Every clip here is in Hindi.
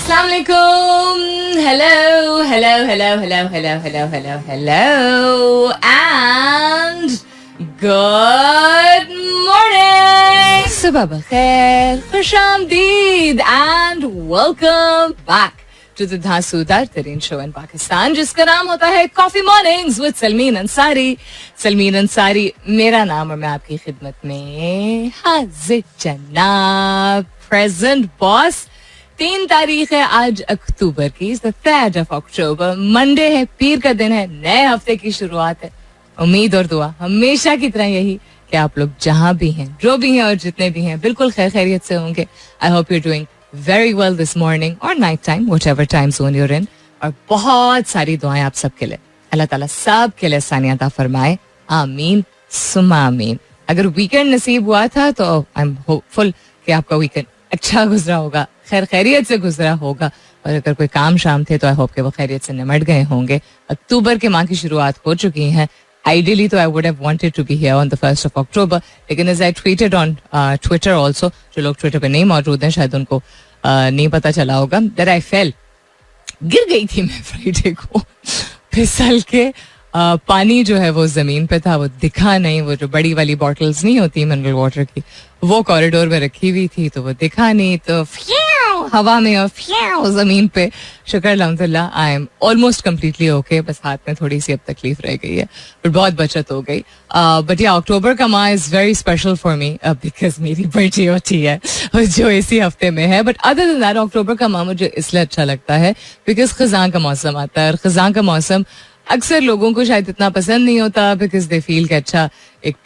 Assalamu alaikum. Hello, and good morning. Subah bakhair, khushamdeed, and welcome back to the धांसूदार तरीन शो इन पाकिस्तान, जिसका नाम होता है coffee mornings with Salmeen Ansari. Salmeen Ansari मेरा नाम और मैं आपकी खिदमत में हाजिर जनाब. Present boss. 3 तारीख है आज अक्टूबर की, 3rd of October, मंडे है, पीर का दिन है, नए हफ्ते की शुरुआत है. उम्मीद और दुआ हमेशा की तरह यही कि आप लोग जहां भी हैं, जो भी हैं और जितने भी हैं, बिल्कुल खैर खैरियत से होंगे. आई hope you doing very well this morning or night time, whatever time zone you're in. और बहुत सारी दुआएं आप सबके लिए. अल्लाह ताला सब के लिए आसानियां अता फरमाए. आमीन सुम्मा आमीन. अगर वीकेंड नसीब हुआ था तो आई एम होपफुल कि आपका वीकेंड अच्छा गुजरा होगा, खैर खैरियत से गुजरा होगा. और अगर कोई काम शाम थे तो आई होप कि वो खैरियत से निमट गए होंगे. अक्टूबर के माह की शुरुआत हो चुकी है. Ideally, though, I would have wanted to be here on the 1st of October. लेकिन as I tweeted on Twitter also, जो लोग Twitter पे नहीं मौजूद हैं शायद उनको नहीं पता चला होगा, that I fell. गिर गई थी मैं फ्राइडे को, फिसल के. पानी जो है वो जमीन पे था, वो दिखा नहीं. वो जो बड़ी वाली बॉटल्स नहीं होती मिनरल वाटर की, वो कॉरिडोर में रखी हुई थी, तो वो दिखा नहीं, तो हवा में और जमीन पे. शुक्र अल्हम्दुलिल्लाह I am almost completely okay. बस हाथ में थोड़ी सी अब तकलीफ रह गई है, पर बहुत बचत हो गई. बट या अक्टूबर का माह is very special for me because मेरी बर्थडे होती है जो इसी हफ्ते में है. बट अदर देन दैट अक्टूबर का माह मुझे इसलिए अच्छा लगता है बिकॉज खजां का मौसम आता है. और खजां का मौसम अक्सर लोगों को शायद इतना पसंद नहीं होता बिकॉज दे फील कि अच्छा एक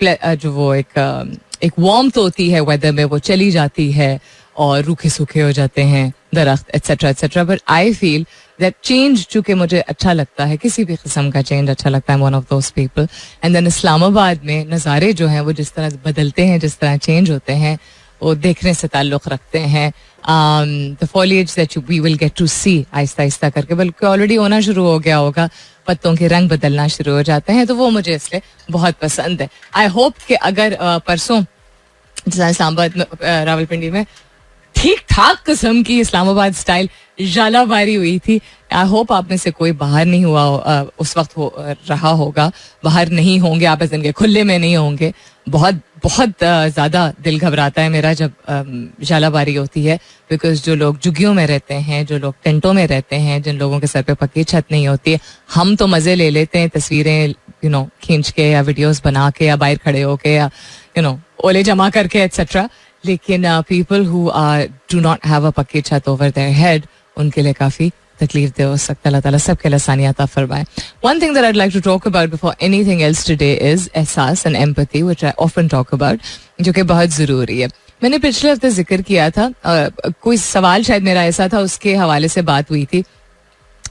वार्मथ होती है वेदर में, वो चली जाती है और रूखे सूखे हो जाते हैं दरख्त etcetera etcetera. But I feel that change, चूंकि मुझे अच्छा लगता है, किसी भी किस्म का चेंज अच्छा लगता है, one of those people. And then Islamabad में नज़ारे जो हैं वो जिस तरह बदलते हैं, जिस तरह चेंज होते हैं, वो देखने से ताल्लुक़ रखते हैं. The foliage that we will get to see आहिस्ता आहिस्ता करके, बल्कि ऑलरेडी होना शुरू हो गया होगा, पत्तों के रंग बदलना शुरू हो जाते हैं, तो वो मुझे इसलिए बहुत पसंद है. आई होप कि अगर परसों इस्लामाबाद में रावलपिंडी में ठीक ठाक किस्म की इस्लामाबाद स्टाइल जालाबारी हुई थी, आई होप आप में से कोई बाहर नहीं हुआ उस वक्त रहा होगा, बाहर नहीं होंगे आप इस दिन के, खुले में नहीं होंगे. बहुत बहुत ज़्यादा दिल घबराता है मेरा जब जालाबारी होती है, बिकॉज जो लोग झुग्गियों में रहते हैं, जो लोग टेंटों में रहते हैं, जिन लोगों के सर पे पक्की छत नहीं होती है, हम तो मज़े ले लेते हैं तस्वीरें खींच के या वीडियोस बना के या बाहर खड़े होके या ओले जमा करके एट्सेट्रा. लेकिन people who do not have a पक्की छत ओवर देयर हेड, उनके लिए काफ़ी तकलीफ दे हो सकता है. अल्लाह ताला सबके लिए आसानियां अता फरमाए. One thing that I'd like to talk about before anything else today is एहसास and empathy, which I often talk about, जो कि बहुत ज़रूरी है. मैंने पिछले हफ्ते जिक्र किया था, कोई सवाल शायद मेरा ऐसा था, उसके हवाले से बात हुई थी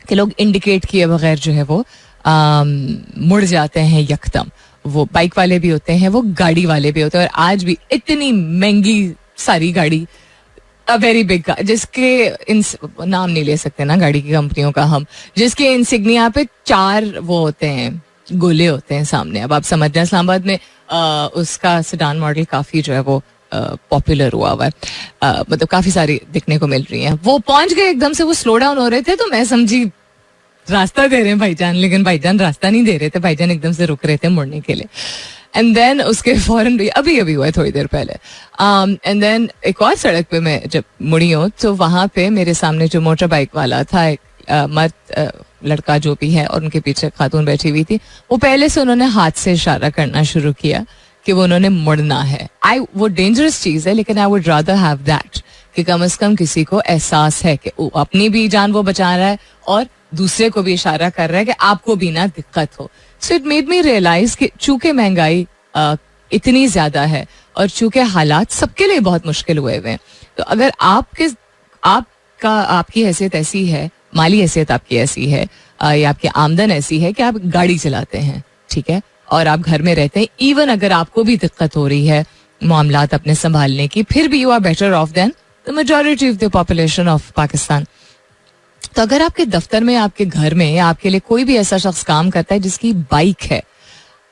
कि लोग इंडिकेट किए बगैर जो है वो मुड़ जाते हैं यकदम. वो बाइक वाले भी होते हैं, वो गाड़ी वाले भी होते हैं. और आज भी इतनी महंगी सारी गाड़ी, अ वेरी बिग, जिसके नाम नहीं ले सकते ना गाड़ी की कंपनियों का हम, जिसके इंसिग्निया पे 4 वो होते हैं, गोले होते हैं सामने. अब आप समझ रहे हैं इस्लामाबाद में उसका सेडान मॉडल काफ़ी जो है वो पॉपुलर हुआ है, मतलब काफ़ी सारी दिखने को मिल रही हैं. वो पहुंच गए एकदम से, वो स्लो डाउन हो रहे थे, तो मैं समझी रास्ता दे रहे हैं भाईजान, लेकिन भाईजान रास्ता नहीं दे रहे थे, भाईजान एकदम से रुक रहे थे मुड़ने के लिए. एंड देन उसके फौरन अभी हुआ है थोड़ी देर पहले. एंड देन एक और सड़क पे मैं जब मुड़ी हूँ, तो वहाँ पे मेरे सामने जो मोटर बाइक वाला था, एक मर्द लड़का जो भी है, और उनके पीछे खातून बैठी हुई थी, वो पहले से उन्होंने हाथ से इशारा करना शुरू किया कि वो उन्होंने मुड़ना है. वो डेंजरस चीज़ है, लेकिन I would rather have that कि कम अज कम किसी को एहसास है कि अपनी भी जान वो बचा रहा है और दूसरे को भी इशारा कर रहा है कि आपको भी ना दिक्कत हो. So it made me realise कि चूंकि महंगाई इतनी ज्यादा है और चूंकि हालात सबके लिए बहुत मुश्किल हुए हुए हैं, तो अगर आपकी हैसियत ऐसी है, माली हैसियत आपकी ऐसी है, या आपकी आमदन ऐसी है कि आप गाड़ी चलाते हैं, ठीक है, और आप घर में रहते हैं, इवन अगर आपको भी दिक्कत हो रही है मामलात अपने संभालने की, फिर भी you are better off than the majority of the population of Pakistan. तो अगर आपके दफ्तर में, आपके घर में, या आपके लिए कोई भी ऐसा शख्स काम करता है जिसकी बाइक है,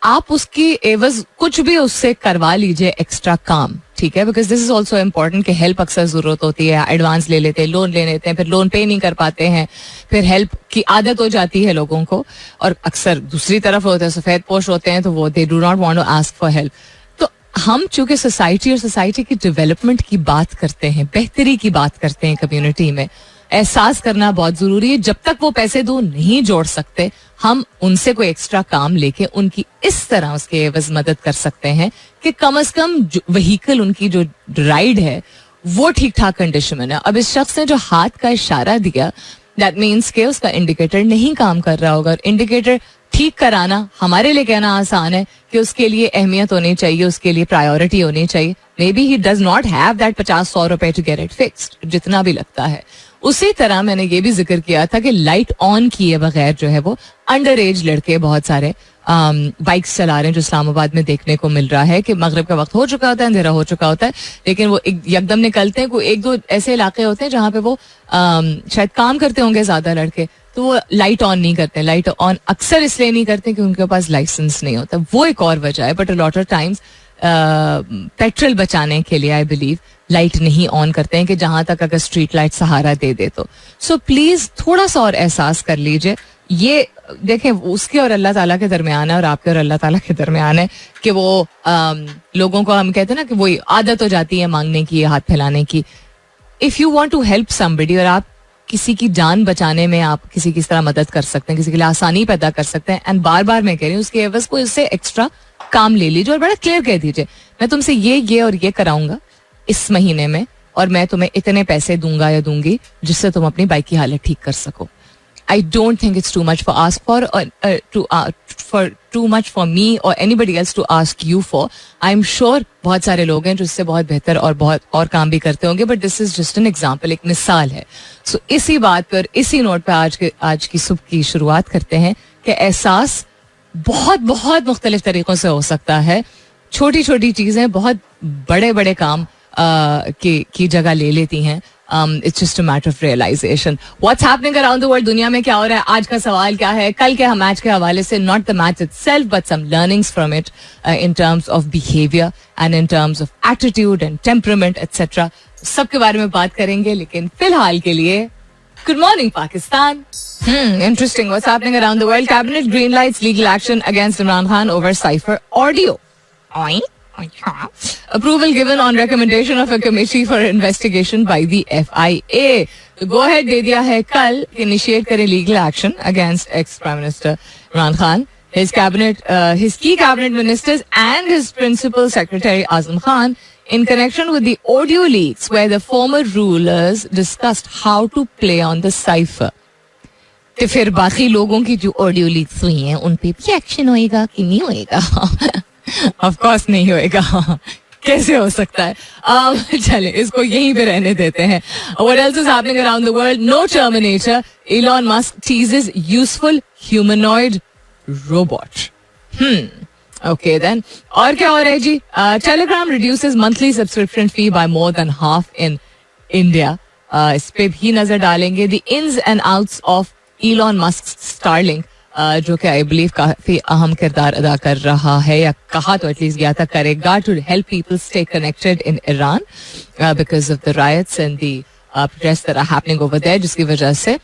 आप उसकी एवज कुछ भी उससे करवा लीजिए एक्स्ट्रा काम, ठीक है, because this is also important कि हेल्प अक्सर जरूरत होती है, एडवांस ले लेते हैं, लोन ले लेते हैं, फिर लोन पे नहीं कर पाते हैं, फिर हेल्प की आदत हो जाती है लोगों को, और अक्सर दूसरी तरफ होते हैं सफेद पोश होते हैं, तो वो they do not want to ask for help. तो हम चूंकि सोसाइटी और सोसाइटी की डेवलपमेंट की बात करते हैं, बेहतरी की बात करते हैं कम्युनिटी में, एहसास करना बहुत जरूरी है. जब तक वो पैसे दो नहीं जोड़ सकते, हम उनसे कोई एक्स्ट्रा काम लेके उनकी इस तरह उसके एवज मदद कर सकते हैं कि कम से कम व्हीकल उनकी जो राइड है वो ठीक ठाक कंडीशन में है. अब इस शख्स ने जो हाथ का इशारा दिया, दैट मीन्स के उसका इंडिकेटर नहीं काम कर रहा होगा. इंडिकेटर ठीक कराना हमारे लिए कहना आसान है कि उसके लिए अहमियत होनी चाहिए, उसके लिए प्रायोरिटी होनी चाहिए. May be he does not have that 50-100 रुपए टू गेट इट फिक्स्ड, जितना भी लगता है. उसी तरह मैंने ये भी जिक्र किया था कि लाइट ऑन किए बगैर जो है वो अंडर एज लड़के बहुत सारे बाइक्स चला रहे हैं, जो इस्लामाबाद में देखने को मिल रहा है कि मगरिब का वक्त हो चुका होता है, अंधेरा हो चुका होता है, लेकिन वो एकदम निकलते हैं. कोई एक दो ऐसे इलाके होते हैं जहाँ पे वो शायद काम करते होंगे ज्यादा लड़के, तो वो लाइट ऑन नहीं करते. लाइट ऑन अक्सर इसलिए नहीं करते कि उनके पास लाइसेंस नहीं होता, वो एक और वजह है. But a lot of times petrol बचाने के लिए आई बिलीव लाइट नहीं ऑन करते हैं, कि जहां तक अगर स्ट्रीट लाइट सहारा दे दे तो. सो प्लीज थोड़ा सा और एहसास कर लीजिए. ये देखें उसके और अल्लाह ताला के दरमियान है, और आपके और अल्लाह ताला के दरमियान है कि वो लोगों को हम कहते हैं ना कि वो आदत हो जाती है मांगने की, हाथ फैलाने की. If you want to help somebody, और आप किसी की जान बचाने में आप किसी की तरह मदद कर सकते हैं, किसी के लिए आसानी पैदा कर सकते हैं, एंड बार बार मैं कह रही हूँ उसके एवज को इससे एक्स्ट्रा काम ले लीजिए और बड़ा क्लियर कह दीजिए, मैं तुमसे ये और ये कराऊंगा इस महीने में, और मैं तुम्हें इतने पैसे दूंगा या दूंगी जिससे तुम अपनी बाइक की हालत ठीक कर सको. I don't think it's too much for ask for, or too much for me or anybody else to ask you for. I'm sure बहुत सारे लोग हैं जो इससे बहुत बेहतर और बहुत और काम भी करते होंगे, but this is just an example, एक मिसाल है. So इसी बात पर, इसी नोट पर आज की सुबह की शुरुआत करते हैं कि एहसास बहुत बहुत मुख्तलिफ तरीकों से हो सकता है. छोटी छोटी चीजें बहुत बड़े बड़े काम की जगह ले लेती हैं. It's just a matter of realization. What's happening around the world? दुनिया में क्या हो रहा है? आज का सवाल क्या है? कल के मैच के हवाले से, not the match itself, but some learnings from it in terms of behavior and in terms of attitude and temperament, etc. सबके बारे में बात करेंगे, लेकिन फिलहाल के लिए Good morning, Pakistan. Interesting. What's happening around the world? Cabinet greenlights legal action against Imran Khan over cipher audio. Approval given on recommendation of a committee for investigation by the FIA. तो go ahead दे दिया है कल, initiate करें legal action against ex-Prime Minister Imran Khan, his key cabinet ministers and his principal secretary Azam Khan in connection with the audio leaks where the former rulers discussed how to play on the cipher. तो फिर बाकी लोगों की जो ऑडियो लीक्स हुई हैं उन पे भी एक्शन होएगा कि नहीं होएगा? ऑफ कोर्स नहीं होएगा. कैसे हो सकता है? चले इसको यहीं पे रहने देते हैं. What else is happening around the world? No Terminator. Elon Musk teases useful humanoid robot. Okay then. और क्या हो रहा है जी? Telegram reduces monthly subscription fee by more than half in India. इस पे भी नजर डालेंगे. The ins and outs of Elon Musk's Starlink, जो कि आई बिलीव काफी अहम किरदार अदा कर रहा है, या कहा तो एटलीस्ट गया था करेगा, to help people stay connected in Iran because of the riots and the protest that are happening over there, जिसकी वजह से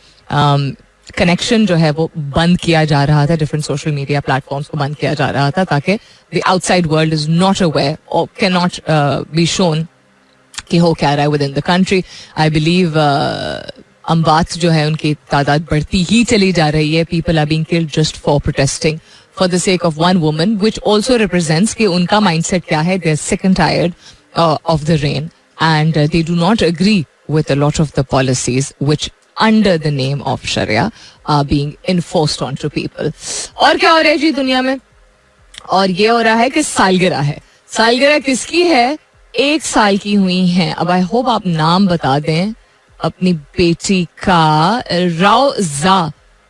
कनेक्शन जो है वो बंद किया जा रहा था, डिफरेंट सोशल मीडिया प्लेटफॉर्म्स को बंद किया जा रहा था ताकि the outside world is not aware और कैन नॉट बी शोन कि हो क्या रहा है within the country. I believe अम्बात जो है उनकी तादाद बढ़ती ही चली जा रही है. People are being killed just for protesting for the sake of one woman, which also represents कि उनका माइंडसेट क्या है. They are sick and tired of the reign and they do not agree with a lot of the policies which under the name of sharia are being enforced on to people. और क्या हो रहा है जी दुनिया में? और ये हो रहा है कि सालगिरह है. सालगिरह किसकी है? 1 साल की हुई हैं. अब आई होप आप नाम बता दें अपनी बेटी का. राउजा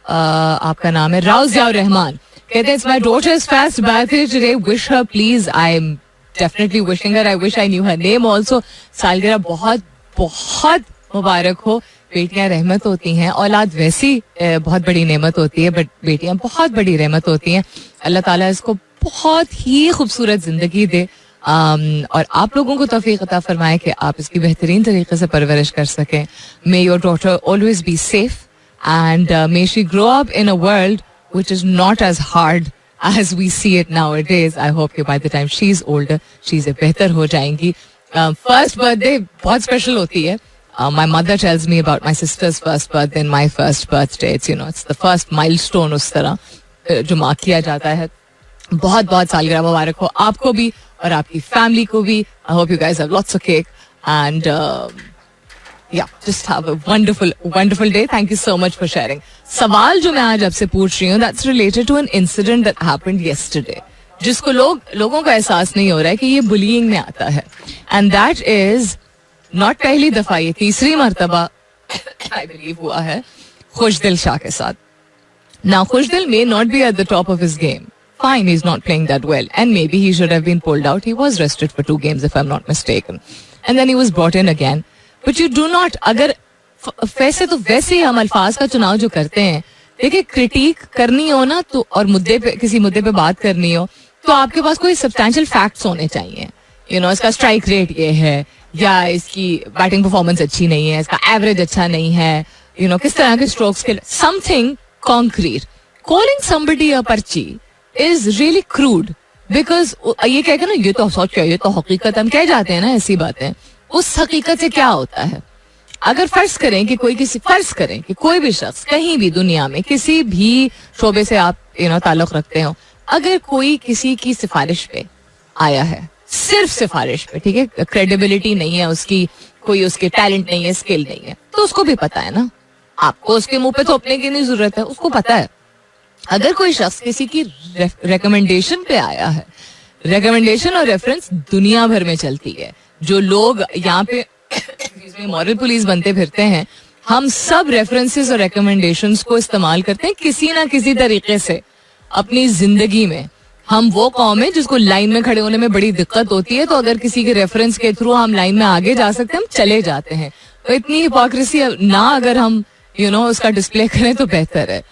आपका नाम है, राउजा रहमान. कहते हैं it's my daughter's first birthday today, wish her please. I am definitely wishing her. I wish I knew her name also. सालगिरह बहुत बहुत मुबारक हो. बेटियां रहमत होती हैं, औलाद वैसी बहुत बड़ी नेमत होती है, बट बेटियां बहुत बड़ी रहमत होती हैं. अल्लाह ताला इसको बहुत ही खूबसूरत जिंदगी दे, और आप लोगों को तौफीक अता फरमाए कि आप इसकी बेहतरीन तरीके से परवरिश कर सकें. मे your daughter always be safe and may she grow up in a world which is not as hard as we see it nowadays. I hope कि by the time she's older, चीजें बेहतर हो जाएंगी. First birthday बहुत special होती है. My mother tells me about my sister's first birthday and my first birthday. It's the first milestone उस तरह जो मार्क किया जाता है. बहुत बहुत सालगिरह मुबारक हो आपको भी और आपकी फैमिली को भी. I hope you guys have lots of cake and yeah, just have a wonderful day. Thank you so much for sharing. सवाल जो मैं आज आपसे पूछ रही हूँ, that's related to an incident that happened yesterday, जिसको लोगों का एहसास नहीं हो रहा है कि ये बुलिंग में आता है. And that is not पहली दफा, ये तीसरी मर्तबा I believe हुआ है खुशदिल शाह के साथ. Now Khushdil may not be at the top of his game. Fine, he's not playing that well and maybe he should have been pulled out. He was rested for 2 games if I'm not mistaken. And then he was brought in again. But you do not, अगर वैसे तो वैसे ही हम अल्फाज का चुनाव जो करते हैं, देखिए क्रिटिक करनी हो ना तो और किसी मुद्दे पे बात करनी हो तो आपके पास कोई सब्सटैंशियल फैक्ट्स होने चाहिए. इसका स्ट्राइक रेट ये है या इसकी बैटिंग परफॉर्मेंस अच्छी नहीं है, इसका एवरेज अच्छा नहीं है, किस तरह के स्ट्रोक्स के, समथिंग कॉन्क्रीट. कॉलिंग समबडी अ पर्ची इज रियली क्रूड बिकॉज ये कह के ना ये तो सच है, ये तो हकीकत, हम कह जाते हैं ना ऐसी बातें. उस हकीकत से क्या होता है, अगर फर्ज करें कि कोई भी शख्स कहीं भी दुनिया में किसी भी शोबे से आप ताल्लुक रखते हो, अगर कोई किसी की सिफारिश पे आया है, सिर्फ सिफारिश पे, ठीक है, क्रेडिबिलिटी नहीं है उसकी, कोई उसके टैलेंट नहीं है, स्किल नहीं है, तो उसको भी पता है ना, आपको उसके मुंह पे थोपने की नहीं जरूरत है, उसको पता है. अगर कोई शख्स किसी की रिकमेंडेशन पे आया है, रिकमेंडेशन और रेफरेंस दुनिया भर में चलती है. जो लोग यहाँ पे मॉरल पुलिस बनते फिरते हैं, हम सब रेफरेंसेस और रिकमेंडेशंस को इस्तेमाल करते हैं किसी ना किसी तरीके से अपनी जिंदगी में. हम वो कौम है जिसको लाइन में खड़े होने में बड़ी दिक्कत होती है, तो अगर किसी के रेफरेंस के थ्रू हम लाइन में आगे जा सकते हैं, हम चले जाते हैं. तो इतनी हिपोक्रेसी ना अगर हम उसका डिस्प्ले करें तो बेहतर है.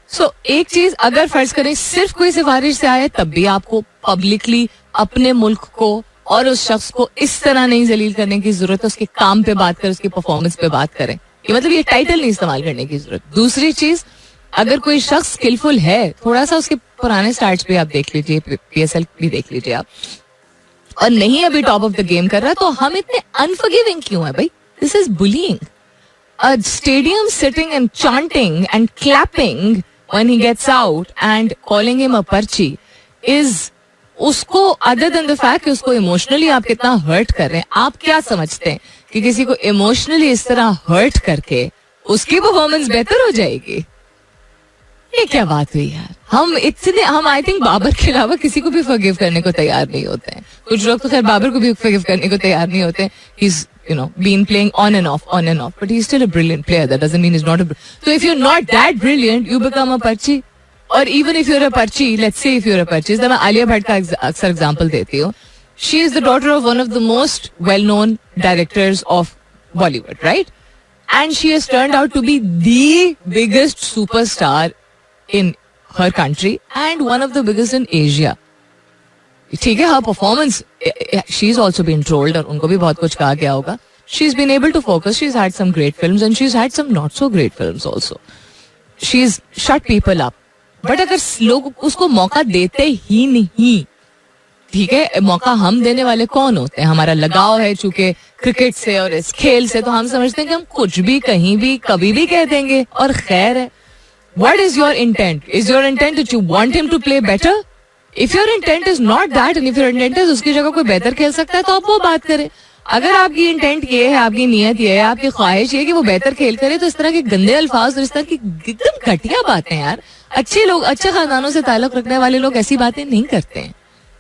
सो एक चीज, अगर फर्ज करें सिर्फ कोई सिफारिश से आए, तब भी आपको पब्लिकली अपने मुल्क को और उस शख्स को इस तरह नहीं जलील करने की जरूरत है. उसके काम पे बात करें, उसकी परफॉर्मेंस पे बात करें, मतलब ये टाइटल नहीं इस्तेमाल करने की जरूरत. दूसरी चीज, अगर कोई शख्स स्किलफुल है, थोड़ा सा उसके पुराने स्टार्ट्स पे आप देख लीजिए, PSL भी देख लीजिए आप, और नहीं अभी टॉप ऑफ द गेम कर रहा, तो हम इतने अनफॉरगिविंग क्यों है भाई? This is bullying. A stadium sitting and chanting and clapping when he gets out and calling him a parchi is, उसको other than the fact कि उसको इमोशनली आप कितना हर्ट कर रहे हैं, आप क्या समझते हैं कि किसी को इमोशनली इस तरह हर्ट करके उसकी परफॉर्मेंस बेहतर हो जाएगी? ये क्या बात हुई यार. हम आई थिंक बाबर के अलावा किसी को भी फॉरगिव करने को तैयार नहीं होते हैं. कुछ लोग तो खैर बाबर को भी फॉरगिव करने को तैयार नहीं होते. He's been playing on and off, but he's still a brilliant player. That doesn't mean he's not so if you're not that brilliant, you become a parchi. Or even if you're a parchi, let's say if you're a parchi, तो मैं आलिया भट्ट का अक्सर एग्जाम्पल देती हूँ. She is the daughter of one of the most well-known directors of Bollywood, right? And she has turned out to be the biggest superstar in her country and one of the biggest in Asia. ठीक है, her performance, she's also been trolled और उनको भी बहुत कुछ कहा गया होगा. She's been able to focus. She's had some great films and she's had some not so great films also. She's shut people up. But अगर लोग उसको मौका देते ही नहीं, ठीक है, मौका हम देने वाले कौन होते हैं? हमारा लगाव है चूंकि क्रिकेट से और इस खेल से, तो हम समझते हैं कि हम कुछ भी कहीं भी कभी भी कह देंगे और खैर है. What is your intent? Is your intent that you want him to play better? If your intent is not that and if your intent is उसकी जगह कोई बेहतर खेल सकता है, तो आप वो बात करें. अगर आपकी इंटेंट ये है, आपकी नीयत ये है, आपकी ख्वाहिश ये है कि वो बेहतर खेल करे, तो इस तरह के गंदे अल्फाज और इस तरह की एकदम घटिया बातें यार, अच्छे लोग, अच्छे खानदानों से ताल्लुक रखने वाले लोग ऐसी बातें नहीं करते हैं.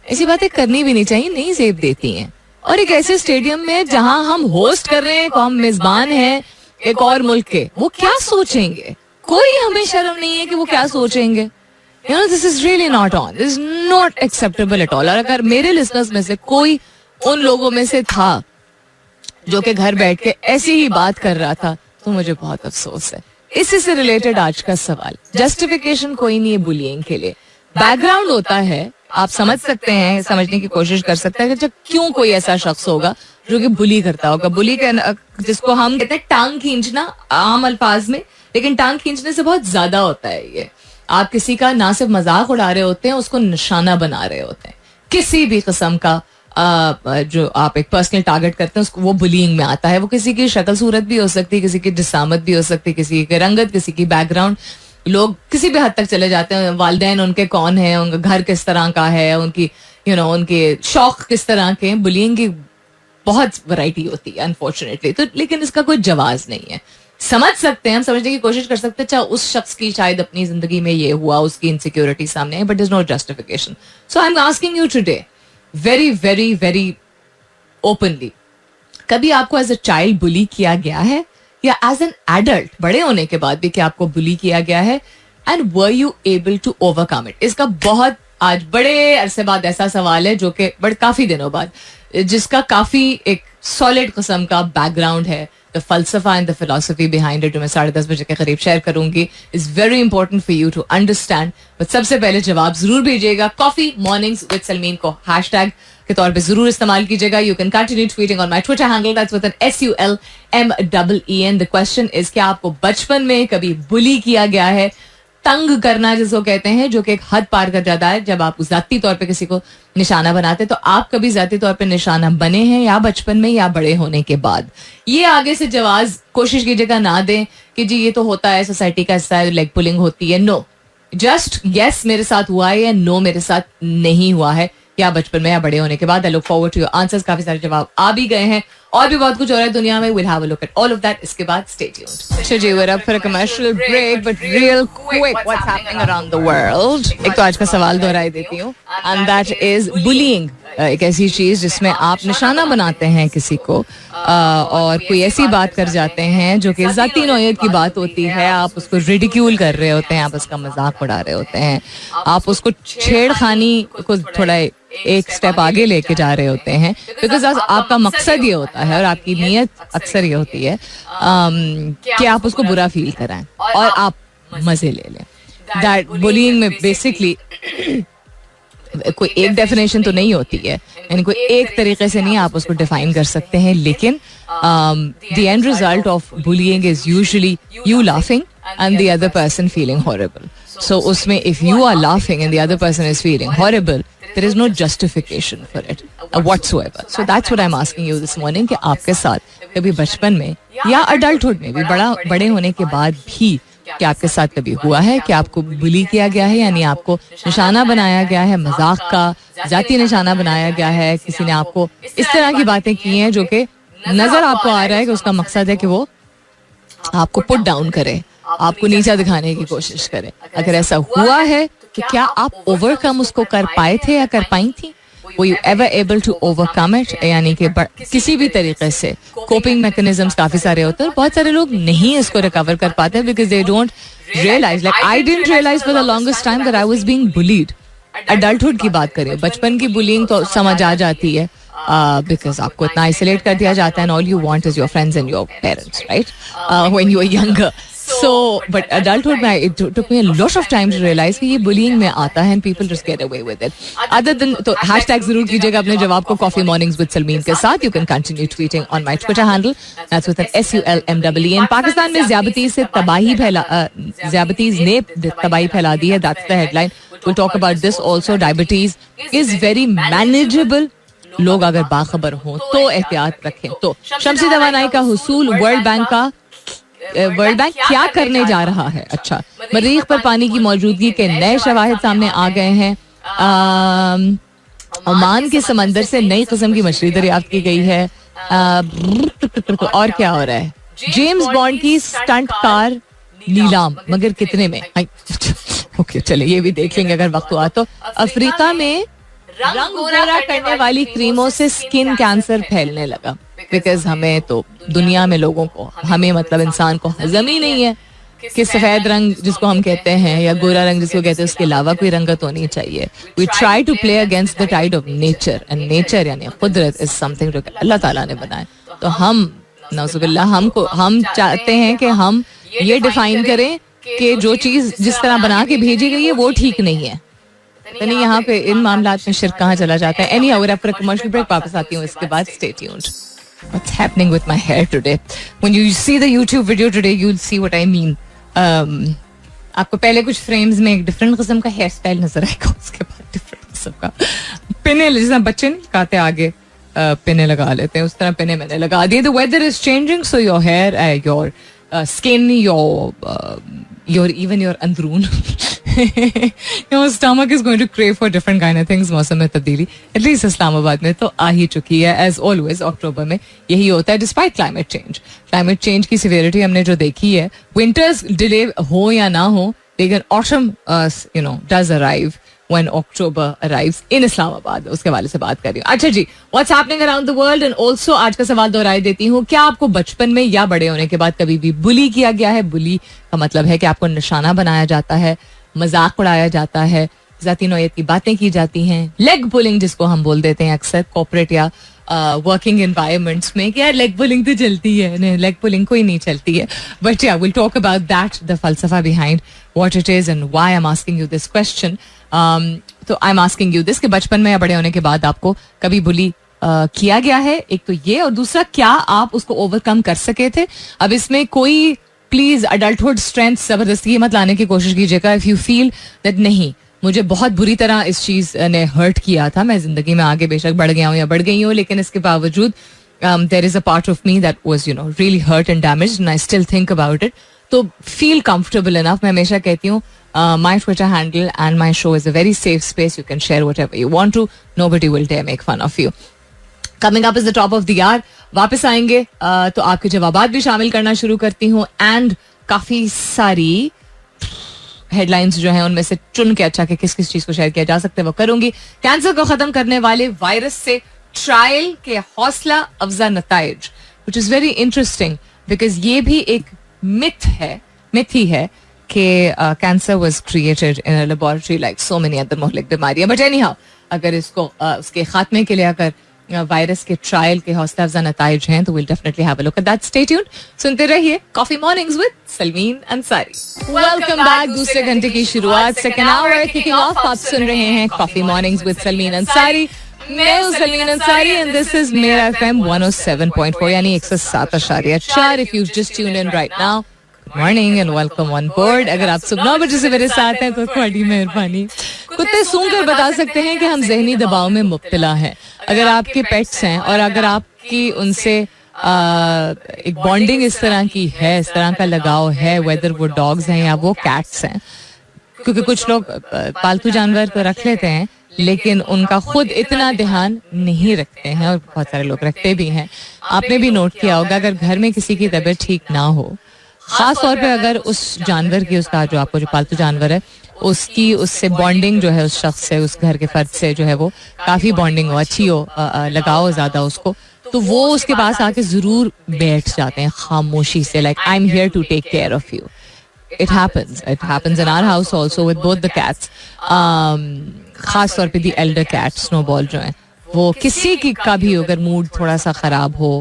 ऐसी बातें करनी भी नहीं चाहिए, नहीं सेफ देती हैं. और एक ऐसे स्टेडियम में जहां हम होस्ट कर रहे हैं, हम मेजबान हैं एक और मुल्क के, वो क्या सोचेंगे? कोई हमें शर्म नहीं है कि वो क्या सोचेंगे. This is really not on. This is not acceptable at all. और अगर मेरे लिसनर्स में से कोई उन लोगों में से था जो कि घर बैठ के ऐसी ही बात कर रहा था, तो मुझे बहुत अफसोस है. इसी से रिलेटेड आज का सवाल, जस्टिफिकेशन कोई नहीं है बुलिंग के लिए. बैकग्राउंड होता है आप समझ सकते हैं, समझने की कोशिश कर सकते हैं कि क्यों कोई ऐसा शख्स होगा जो कि बुली करता होगा. बुली का जिसको हम कहते हैं टांग खींचना आम अल्फाज में, लेकिन टांग खींचने से बहुत ज्यादा होता है ये. आप किसी का ना सिर्फ मजाक उड़ा रहे होते हैं, उसको निशाना बना रहे होते हैं. किसी भी किस्म का जो आप एक पर्सनल टारगेट करते हैं उसको वो बुलिंग में आता है. वो किसी की शक्ल सूरत भी हो सकती है, किसी की जिसामत भी हो सकती है, किसी की रंगत, किसी की बैकग्राउंड. लोग किसी भी हद तक चले जाते हैं. वालिदैन उनके कौन है, उनका घर किस तरह का है, उनकी उनके शौक किस तरह के. बुलिंग की बहुत वैरायटी होती है अनफॉर्चुनेटली. तो लेकिन इसका कोई जवाब नहीं है. समझ सकते हैं, हम समझने की कोशिश कर सकते हैं अच्छा उस शख्स की शायद अपनी जिंदगी में ये हुआ, उसकी इनसिक्योरिटी सामने है, but is no justification. So I am asking you today very very very openly, कभी आपको एज अ चाइल्ड बुली किया गया है, या एज एन एडल्ट बड़े होने के बाद भी क्या आपको बुली किया गया है, and were you able to overcome it? इसका बहुत आज बड़े अरसे बाद ऐसा सवाल है जो कि बड़े काफी दिनों बाद, जिसका काफी एक सॉलिड किस्म का बैकग्राउंड है. द फलसफा and the philosophy behind it जो मैं 10:30 बजे के करीब शेयर करूंगी is very important for you to understand. But सबसे पहले जवाब जरूर भेजिएगा. कॉफी मॉर्निंग्स विद सलमीन को हैशटैग के तौर पे जरूर इस्तेमाल कीजिएगा. You can continue tweeting on my Twitter handle, that's with an SULMEEN. The question is क्या आपको बचपन में कभी बुली किया गया है? तंग करना जिसको कहते हैं, जो कि एक हद पार कर जाता है जब आप जाती तौर पे किसी को निशाना बनाते. तो आप कभी जाती तौर पे निशाना बने हैं, या बचपन में या बड़े होने के बाद? ये आगे से जवाब कोशिश कीजिएगा ना दें कि जी ये तो होता है, सोसाइटी का हिस्सा है, लेग पुलिंग होती है. नो, जस्ट यस मेरे साथ हुआ है, या नो मेरे साथ नहीं हुआ है, या बचपन में या बड़े होने के बाद. I look forward to your answers. काफी सारे जवाब आ भी गए हैं, और भी बहुत कुछ हो रहा है दुनिया में. Will have a look at all of that. इसके बाद स्टे ट्यून्ड. चलिए we're up for a commercial break, but real quick, what's happening around the world? एक तो आज का सवाल दोहराई देती हूँ, and that is bullying. एक ऐसी चीज जिसमें आप निशाना बनाते हैं किसी को, और कोई ऐसी बात कर जाते हैं जो कि जाती नौयत की बात होती है. आप उसको रिडिक्यूल कर रहे होते हैं, आप उसका मजाक उड़ा रहे होते हैं, आप उसको छेड़खानी को थोड़ा एक स्टेप आगे लेके जा रहे होते हैं, बिकॉज आपका मकसद ये होता है और आपकी नीयत अक्सर ये होती है कि आप उसको बुरा फील कराएं और आप मजे ले लें. दैट बुलिंग में बेसिकली कोई एक डेफिनेशन तो नहीं होती है, यानी कोई एक तरीके से नहीं आप उसको डिफाइन कर सकते हैं, लेकिन the end result of bullying is usually you laughing and the other person feeling horrible. So उसमें if you are laughing and the other person is feeling horrible, there is no justification for it whatsoever. So that's what I'm asking you this morning, कि आपके साथ कभी बचपन में या अडल्टहुड में भी बड़े होने के बाद भी क्या आपके साथ कभी हुआ है कि आपको बुली किया गया है, यानी आपको निशाना बनाया गया है, मजाक का जाती निशाना बनाया गया है, किसी ने आपको इस तरह की बातें की हैं जो कि नजर आपको आ रहा है कि उसका मकसद है कि वो आपको पुट डाउन करे, आपको नीचा दिखाने की कोशिश करे. अगर ऐसा हुआ है तो क्या आप ओवरकम उसको कर पाए थे या कर पाई थी? Were you ever able to overcome it? यानी कि किसी भी तरीके से कोपिंग मैकेनिज्म्स काफी सारे होते हैं, बहुत सारे लोग नहीं इसको रिकवर कर पाते because they don't realise. Like I didn't realise for the longest time that I was being bullied. Adulthood की बात करें, बचपन की बुलिंग तो समझ आ जाती है बिकॉज आपको इतना आइसोलेट कर दिया जाता है, and all you want is your friends and your parents, right, when you are younger. So, but adulthood में it took me a lot of time to realize कि ये bullying में आता है and people just get away with it. Other than तो hashtag जरूर कीजिएगा अपने जवाब को Coffee Mornings with Salmeen के साथ. You can continue tweeting on my Twitter handle. That's with an SULMEEN. Pakistan में ज़्यादती से ज़्यादतीज़ ने तबाही फैला दी है. That's the headline. We'll talk about this also. Diabetes is very manageable. लोग अगर बाखबर हों तो एहतियात रखें. तो शमसी तवानाई का हुसूल, वर्ल्ड बैंक क्या करने जा रहा है? अच्छा, मरीख पर पानी की मौजूदगी के नए शवाहिद सामने आ गए हैं. ओमान के समंदर से नई किस्म की मछली दरियाफ्त की गई है. और क्या हो रहा है? जेम्स बॉन्ड की स्टंट कार नीलाम, मगर कितने में? ओके, चले ये भी देख लेंगे अगर वक्त हुआ तो. अफ्रीका में रंग गोरा करने वाली क्रीमों से स्किन कैंसर फैलने लगा बिकॉज हमें तो दुनिया में लोगों को, हमें मतलब इंसान को हजम ही नहीं है कि सफेद रंग जिसको हम कहते हैं या गोरा रंग जिसको कहते हैं उसके अलावा कोई रंगत होनी चाहिए. We try to play against the tide of nature, and nature यानी कुदरत इज समथिंग जो अल्लाह ताला ने बनाया. तो हम नौजुबिल्लाह हम चाहते हैं कि हम ये डिफाइन करें कि जो चीज जिस तरह बना के भेजी गई है वो ठीक नहीं है. पता नहीं यहाँ पे इन मामलात में शिर्क कहाँ चला जाता है. एनी अगर आपका कमर्शियल ब्रेक वापस आती हूँ इसके बाद. Stay tuned. What's happening with my hair today? When you see the YouTube video today, you'll see what I mean. आपको पहले कुछ फ्रेम्स में एक डिफरेंट किस्म का हेयर स्टाइल नजर आएगा, उसके बाद डिफरेंट किस्म का पिने, जैसे बच्चे नहीं लगाते आगे पिने लगा लेते हैं, उस तरह पिने मैंने लगा दिए. The weather is changing, so your hair, your skin, your even your अंदरून, your stomach is going to crave for different kind of things. मौसम में तब्दीली at least इस्लामाबाद में तो आ ही चुकी है. As always अक्टूबर में यही होता है. Despite climate change की severity हमने जो देखी है, winters delay हो या ना हो, लेकिन autumn does arrive when October arrives in Islamabad. उसके वाले से बात कर रही हूँ. अच्छा जी, what's happening around the world? And also आज का सवाल दोहराई देती हूँ, क्या आपको बचपन में या बड़े होने के बाद कभी भी बुली किया गया है? बुली का मतलब है कि आपको निशाना बनाया जाता है, मजाक उड़ाया जाता है, जाती नौयत की बातें की जाती हैं. लेग पुलिंग जिसको हम बोल देते हैं अक्सर कॉर्पोरेट या वर्किंग एनवायरमेंट्स में, कि यार लेग पुलिंग तो चलती है. नहीं, लेग पुलिंग कोई नहीं चलती है. But yeah will talk about that, the फलसफा behind what it is and why I am asking you this question. तो I am asking you this कि बचपन में या बड़े होने के बाद आपको कभी बुली किया गया है? एक तो ये, और दूसरा क्या आप उसको ओवरकम कर सके थे? अब इसमें कोई प्लीज अडल्टहुड स्ट्रेंथ जबरदस्ती मत लाने की कोशिश कीजिएगा. इफ यू फील दैट नहीं, मुझे बहुत बुरी तरह इस चीज ने हर्ट किया था, मैं जिंदगी में आगे बेशक बढ़ गया हूँ या बढ़ गई हूँ, लेकिन इसके बावजूद there is a part of me that was really hurt and damaged and I still think about it. तो फील कंफर्टेबल इनफ. मैं हमेशा कहती हूँ my Twitter handle and my show is a very safe space. You can share whatever you want to. Nobody will dare make fun of you. Coming up is the top of the hour. वापस आएंगे तो आपके जवाबात भी शामिल करना शुरू करती हूँ. एंड काफी सारी हेडलाइंस जो हैं उनमें से चुन के अच्छा कि किस किस चीज को शेयर किया जा सकता है वो करूंगी. कैंसर को खत्म करने वाले वायरस से ट्रायल के हौसला अफजा नताइज, which is very interesting because ये भी एक मिथ ही है कि cancer was created in a laboratory like so many other मोहलिक बीमारियां. बट एनी हाउ, अगर इसको उसके खात्मे के लिए अगर वायरस के ट्रायल के हौसला अफजा नताइज हैं तो will definitely have a look at that. Stay tuned. सुनते रहिए coffee mornings with Salmeen Ansari. Welcome back. दूसरे घंटे की शुरुआत, सेकंड आवर किकिंग ऑफ. आप सुन रहे हैं coffee mornings with Salmeen Ansari. मैं हूं Salmeen Ansari and this is मेरा एफएम 107.4 यानी 107.4. If you just tuned in right now, good morning and welcome on board. अगर आप सुबह 9 बजे से मेरे साथ हैं तो थोड़ी मेहरबानी. कुत्ते सूंघकर बता सकते हैं कि हम जहनी दबाव में मुब्तला हैं. अगर आपके पेट्स हैं और अगर आपकी उनसे एक बॉन्डिंग इस तरह की है, इस तरह का लगाव है, वेदर वो डॉग्स हैं या वो कैट्स हैं, क्योंकि कुछ लोग पालतू जानवर तो रख लेते हैं लेकिन उनका खुद इतना ध्यान नहीं रखते हैं और बहुत सारे लोग रखते भी हैं. आपने भी नोट किया होगा अगर घर में किसी की तबीयत ठीक ना हो, खास तौर पे अगर उस जानवर की, उसका जो आपको जो पालतू जानवर है उसकी उससे बॉन्डिंग जो है, उस शख्स से, उस घर के फर्द से जो है वो काफी बॉन्डिंग हो, अच्छी हो, लगाओ ज्यादा उसको, तो वो उसके पास आके जरूर बैठ जाते हैं खामोशी से, like I am here to take care of you. It happens in our house also with both the cats. खास तौर पे दी एल्डर कैट स्नोबॉल जो है, वो किसी की का भी अगर मूड थोड़ा सा खराब हो,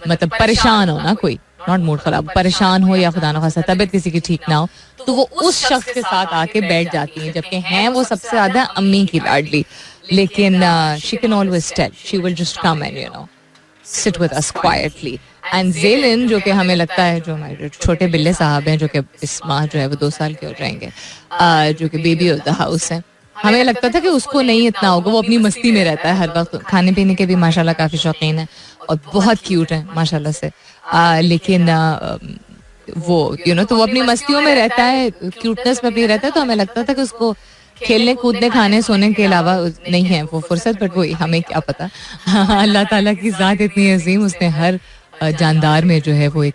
मतलब परेशान हो ना, कोई नॉट मूड खराब, परेशान हो या खुदा न खासा तबीयत किसी की ठीक ना हो, तो वो उस शख्स के साथ आके बैठ जाती हैं. जबकि हैं वो सबसे ज्यादा अम्मी की लाडली, लेकिन she can always tell, she will just come and sit with us quietly. And Jelin जो कि हमें लगता है, जो हमारे छोटे बिल्ले साहब हैं जो कि इस माह जो है वो 2 साल के हो जाएंगे, जो कि बेबी ऑफ द हाउस है, हमें लगता था कि उसको नहीं इतना होगा, वो अपनी मस्ती में रहता है हर वक्त. खाने पीने के भी माशाल्लाह काफी शौकीन है और बहुत क्यूट है माशाल्लाह से, लेकिन वो तो वो अपनी मस्तियों में रहता है, क्यूटनेस में भी रहता है. तो हमें लगता था कि उसको खेलने कूदने खाने सोने के अलावा नहीं है वो फुर्सत. बट वो हमें क्या पता, अल्लाह ताला की ज़ात इतनी अजीम, उसने हर जानदार में जो है वो एक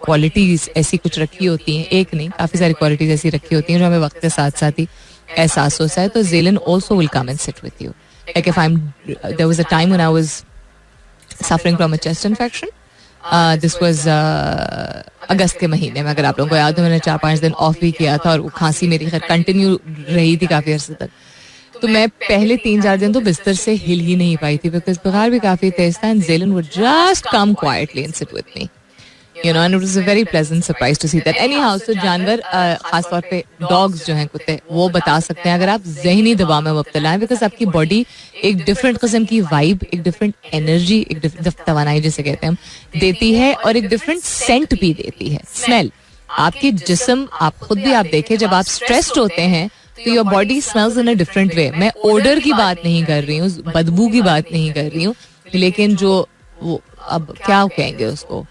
क्वालिटीज ऐसी कुछ रखी होती हैं, एक नहीं काफी सारी क्वालिटीज ऐसी रखी होती हैं जो हमें वक्त के साथ साथ ही एहसास होता है. तो Jelin also will come and sit with you. Like if there was a time when I was suffering from a chest infection. This was अगस्त के महीने में, अगर आप लोगों को याद हो, मैंने 4-5 दिन ऑफ भी किया था और वो खांसी मेरी खैर कंटिन्यू रही थी काफी अर्से तक. तो मैं पहले 3-4 दिन तो बिस्तर से हिल ही नहीं पाई थी बिकॉज बुखार भी काफी तेज था. And Jelin would just come quietly and sit with me. you know, and it was a very pleasant surprise to see that. Anyhow, so जानवर खास तौर पे डॉग्स जो हैं कुत्ते, वो बता सकते हैं अगर आप ज़हनी दबाव में मुब्तला हैं, बिकॉज आपकी बॉडी एक डिफरेंट किस्म की वाइब, एक डिफरेंट एनर्जी, एक डिफरेंट तवानाई जिसे कहते हैं हम, देती है, और एक डिफरेंट सेंट भी देती है, स्मेल. आपकी जिस्म, आप खुद भी आप देखें, जब आप स्ट्रेस्ड होते हैं तो your body smells in a different वे. मैं ओडर की बात नहीं कर रही हूँ, बदबू की बात नहीं कर रही हूँ, लेकिन जो वो अब क्या कहेंगे उसको,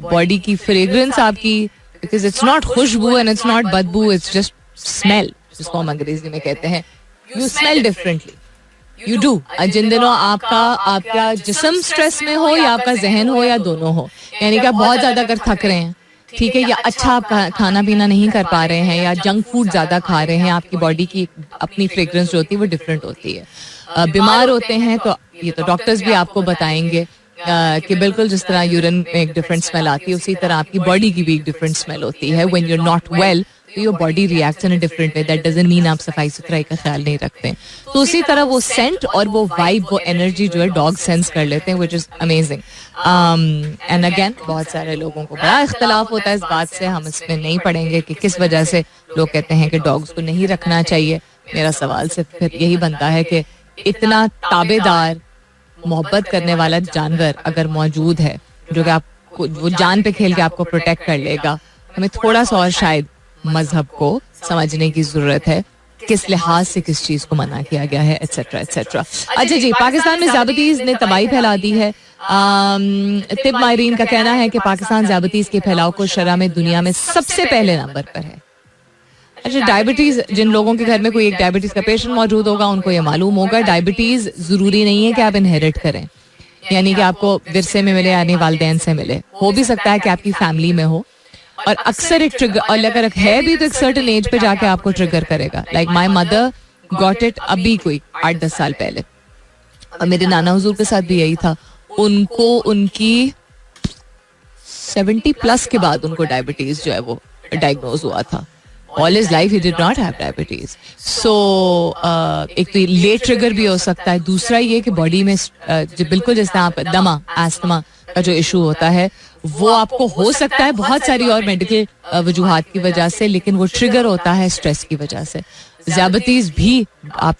बॉडी की फ्रेग्रेंस आपकी, बिकॉज इट्स नॉट खुशबू एंड इट्स नॉट बदबू, इट्स जस्ट स्मेल, जिसको हम अंग्रेजी में कहते हैं. You smell differently, you do. जिन दिनों आपका जिस्म स्ट्रेस में हो या आपका जहन हो या दोनों हो, यानी कि आप बहुत ज्यादा अगर थक रहे हैं, ठीक है, या अच्छा आप खाना पीना नहीं कर पा रहे हैं, या जंक फूड ज्यादा खा रहे हैं, आपकी बॉडी की अपनी फ्रेग्रेंस जो होती है वो डिफरेंट होती है. बीमार होते हैं तो ये तो डॉक्टर्स भी आपको बताएंगे कि बिल्कुल जिस तरह यूरिन में एक डिफरेंट स्मेल आती है, उसी तरह आपकी बॉडी की भी एक डिफरेंट स्मेल होती है. When you are not well, your body reacts in a different way. That doesn't mean आप सफाई सुथराई का ख्याल नहीं रखते. तो उसी तरह वो सेंट और वो वाइब, वो एनर्जी जो है डॉग सेंस कर लेते हैं, which is amazing. And again बहुत सारे लोगों को बड़ा इख्तलाफ होता है इस बात से. हम इसमें नहीं पढ़ेंगे कि किस वजह से लोग कहते हैं कि डॉग्स को नहीं रखना चाहिए. मेरा सवाल सिर्फ फिर यही बनता है कि इतना ताबेदार, मोहब्बत करने वाला जानवर अगर मौजूद है जो कि आपको वो जान पे खेल के आपको प्रोटेक्ट कर लेगा, हमें थोड़ा सा और शायद मजहब को समझने की जरूरत है, किस लिहाज से किस चीज को मना किया गया है, एटसेट्रा एटसेट्रा. अच्छा जी, पाकिस्तान में ज़्यादतीज़ ने तबाही फैला दी है. तिब माहिरीन का कहना है कि पाकिस्तान ज़्यादतीज़ के फैलाव को शरह में दुनिया में सबसे पहले नंबर पर है. अच्छा, डायबिटीज, जिन लोगों के घर में कोई एक डायबिटीज का पेशेंट मौजूद होगा उनको ये मालूम होगा, डायबिटीज जरूरी नहीं है कि आप इनहेरिट करें, यानी कि आपको विरसे में मिले यानी वालिदैन से मिले. हो भी सकता है कि आपकी फैमिली में हो, और अक्सर एक ट्रिगर, और अगर है भी तो एक सर्टेन एज पे जाके आपको ट्रिगर करेगा. Like my mother got it अभी कोई 8-10 साल पहले, और मेरे नाना हुजूर के साथ भी यही था. उनको उनकी 70+ के बाद उनको डायबिटीज जो है वो डायग्नोज हुआ था. All his life he did not have diabetes. So एक तो लेट ट्रिगर भी हो सकता है. दूसरा ये कि बॉडी में बिल्कुल जैसे आप दमा, एस्थमा का जो इशू होता है वो आपको हो सकता है बहुत सारी और मेडिकल वजूहात की वजह से, लेकिन वो ट्रिगर होता है स्ट्रेस की वजह से. ज़्यादतीज़ भी आप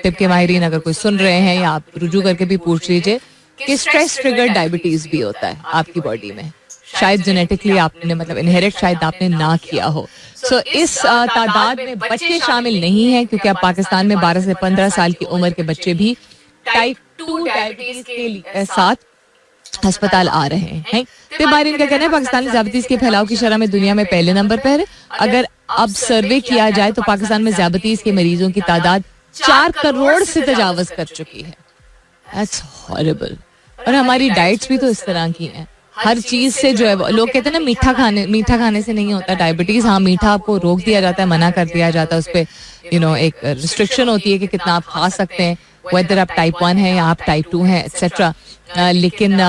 तिब के माहिरीन अगर कोई सुन रहे हैं या आप रुजू करके भी पूछ लीजिए कि स्ट्रेस ट्रिगर डायबिटीज भी होता है आपकी बॉडी में. शायद जेनेटिकली आपने, मतलब इनहेरिट शायद आपने ना किया हो. सो इस तादाद में बच्चे शामिल नहीं हैं, क्योंकि अब पाकिस्तान में 12 से 15 साल की उम्र के बच्चे भी टाइप 2 डायबिटीज के साथ अस्पताल आ रहे हैं. तो माहिरीन का कहना है पाकिस्तान में ज़्यादतीज़ के फैलाव की शरह में दुनिया में पहले नंबर पर है. अगर अब सर्वे किया जाए तो पाकिस्तान में ज़्यादतीज़ के मरीजों की तादाद 4 करोड़ से तजावज कर चुकी है. That's horrible. और हमारी डाइट्स भी तो इस तरह की हैं. हर चीज से जो है, लोग कहते हैं ना मीठा खाने से नहीं होता डायबिटीज. हाँ, मीठा आपको रोक दिया जाता है, मना कर दिया जाता है, उस पर एक रिस्ट्रिक्शन होती है कि कितना आप खा सकते हैं, वेदर आप टाइप 1 है या आप टाइप 2 हैं, एक्सेट्रा. लेकिन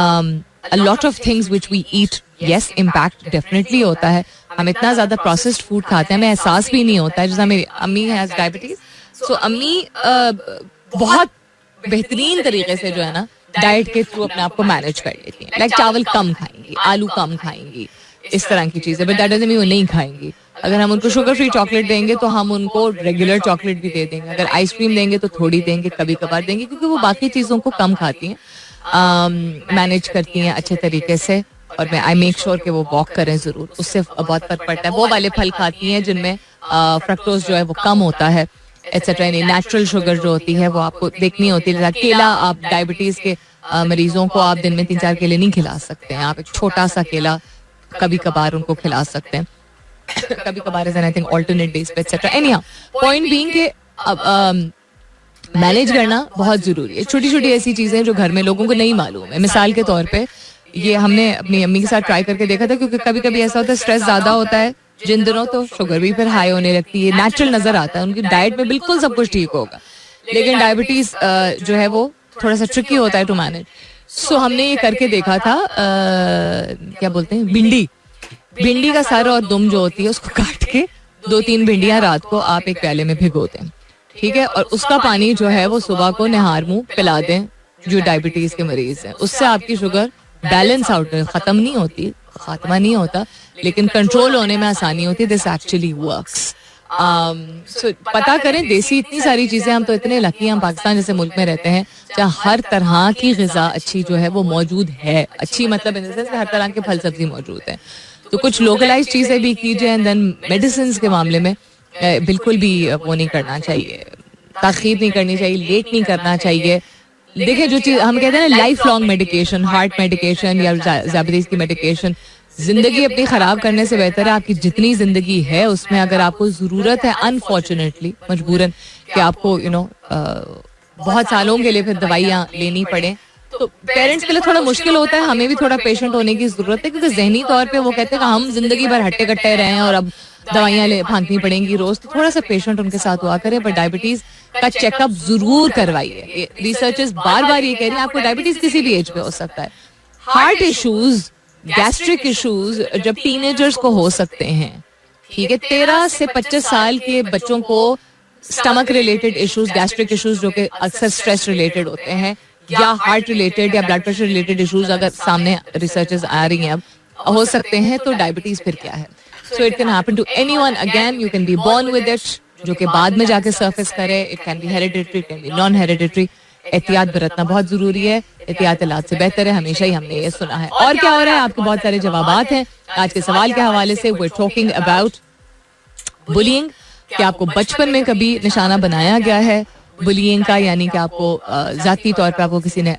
a lot of things which we eat, yes, impact definitely होता है. हम इतना ज्यादा प्रोसेस्ड फूड खाते हैं, हमें एहसास भी नहीं होता है. जैसे मेरी अम्मी हैज डायबिटीज, सो अम्मी बहुत बेहतरीन तरीके से जो है ना डाइट के थ्रू अपने आप को मैनेज कर लेती हैं. लाइक चावल कम खाएंगी, आलू कम खाएंगी, इस तरह की चीजें. बट दैट डजंट मीन वो नहीं खाएंगी. अगर हम उनको शुगर फ्री चॉकलेट देंगे तो हम उनको रेगुलर चॉकलेट भी दे देंगे. अगर आइसक्रीम देंगे तो थोड़ी देंगे, कभी कभार देंगे, क्योंकि वो बाकी चीजों को कम खाती हैं, मैनेज करती हैं अच्छे तरीके से. और मैं आई मेक श्योर कि वो वॉक करें जरूर, उससे बहुत फर्क पड़ता है. वो वाले फल खाती हैं जिनमें फ्रक्टोज जो है वो कम होता है, एक्सेट्रा. नेचुरल शुगर जो होती है वो आपको देखनी होती है. केला, आप डायबिटीज के मरीजों को आप दिन में 3-4 केले नहीं खिला सकते हैं. आप एक छोटा सा केला कभी कभार उनको खिला सकते हैं, कभी कभार आई थिंक ऑल्टरनेट डेज पे, एक्सेट्रा. एनीहाउ, पॉइंट बीइंग कि मैनेज करना बहुत जरूरी है. छोटी छोटी ऐसी चीजें जो घर में लोगों को नहीं मालूम है. मिसाल के तौर पे ये हमने अपनी अम्मी के साथ ट्राई करके देखा था, क्योंकि कभी कभी ऐसा होता है स्ट्रेस ज्यादा होता है जिन दिनों, तो शुगर भी फिर हाई होने लगती है. नेचुरल नजर आता है, उनकी डाइट में बिल्कुल सब कुछ ठीक होगा, लेकिन डायबिटीज जो है वो थोड़ा सा ट्रिकी होता है टू मैनेज. सो हमने ये करके देखा था, क्या बोलते हैं, भिंडी का सर और दुम जो होती है उसको काट के 2-3 भिंडियां रात को आप एक प्याले में भिगो दें, ठीक है, और उसका पानी जो है वो सुबह को निहार मुंह पिला दें जो डायबिटीज के मरीज हैं. उससे आपकी शुगर बैलेंस आउट, खत्म नहीं होती, खात्मा नहीं होता, लेकिन कंट्रोल होने में आसानी होती है. This actually works. सो पता करें देसी इतनी सारी चीजें, हम तो इतने लकी, हम पाकिस्तान जैसे मुल्क में रहते हैं जहाँ हर तरह की ग़िज़ा अच्छी जो है वो मौजूद है. अच्छी मतलब इन द सेंस हर तरह के फल सब्जी मौजूद है. तो कुछ लोकलाइज चीजें भी कीजिए. एंड देन मेडिसिन के मामले में बिल्कुल भी वो नहीं करना चाहिए, ताख़ीर नहीं करनी चाहिए, लेट नहीं करना चाहिए. देखिए जो चीज हम कहते हैं ना, life long medication, heart medication या डायबिटीज की मेडिकेशन, जिंदगी अपनी खराब करने से बेहतर है आपकी जितनी जिंदगी है उसमें अगर आपको जरूरत है अनफॉर्चुनेटली मजबूरन कि आपको बहुत सालों के लिए फिर दवाइयाँ लेनी पड़े, तो पेरेंट्स के लिए थोड़ा मुश्किल होता है. हमें भी थोड़ा पेशेंट होने की जरूरत है, क्योंकि जहनी तौर पे वो कहते हैं कि हम जिंदगी भर हट्टे कट्टे रहे हैं और अब दवाइयाँ फांकनी पड़ेंगी रोज. तो थोड़ा सा पेशेंट उनके साथ हुआ करें. पर डायबिटीज का चेकअप जरूर करवाइए. रिसर्चर्स बार बार ये कह रहे हैं आपको डायबिटीज किसी भी एज पे हो सकता है. हार्ट इश्यूज, गैस्ट्रिक इश्यूज जब टीनेजर्स को हो सकते हैं, ठीक है, 13 से 25 साल के बच्चों को stomach related issues, gastric issues जो कि अक्सर स्ट्रेस रिलेटेड होते हैं, या हार्ट रिलेटेड या ब्लड प्रेशर रिलेटेड इश्यूज अगर सामने रिसर्चेस आ रही हैं अब हो सकते हैं, तो डायबिटीज फिर क्या है. So it can happen to anyone. Again you can be born with it, जो कि बाद में जाके सरफेस करे. It can be hereditary, it can be non hereditary. एहतियात बरतना बहुत जरूरी है. एहतियात इलाज से बेहतर है, हमेशा ही हमने ये सुना है. और क्या हो रहा है, आपके बहुत सारे जवाबात हैं आज के सवाल के हवाले से. We are talking about bullying. कि आपको बचपन में कभी निशाना बनाया गया है बुलिंग का, यानी कि आपको जाती तौर पर आपको किसी ने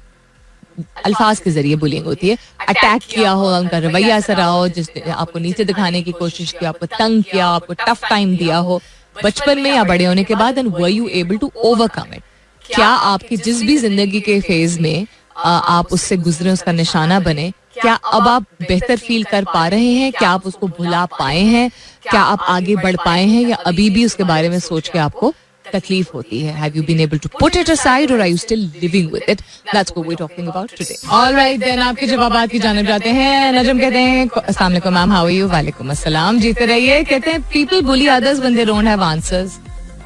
अल्फाज के जरिए बुलिंग होती है, अटैक किया हो, उनका रवैया ऐसा रहा हो जिसने आपको नीचे दिखाने की कोशिश की, आपको तंग किया, आपको टफ टाइम दिया हो बचपन में या बड़े होने के बाद, and were you able to overcome it. क्या आपकी जिस भी जिंदगी के फेज में आप उससे गुजरे, उसका निशाना बने, क्या अब आप बेहतर फील कर पा रहे हैं? क्या आप उसको भुला पाए हैं? क्या आप आगे बढ़ पाए हैं, या अभी भी उसके बारे में सोच के आपको तकलीफ होती है? Have you been able to put it aside or are you still living with it? That's what we're talking about today. All right, then आपके जवाबात की जानिब जाते हैं. नजम कहते हैं अस्सलाम वालेकुम मैम, हाउ आर यू? वालेकुम अस्सलाम, जीते रहिए. कहते हैं people bully others when they don't have answers.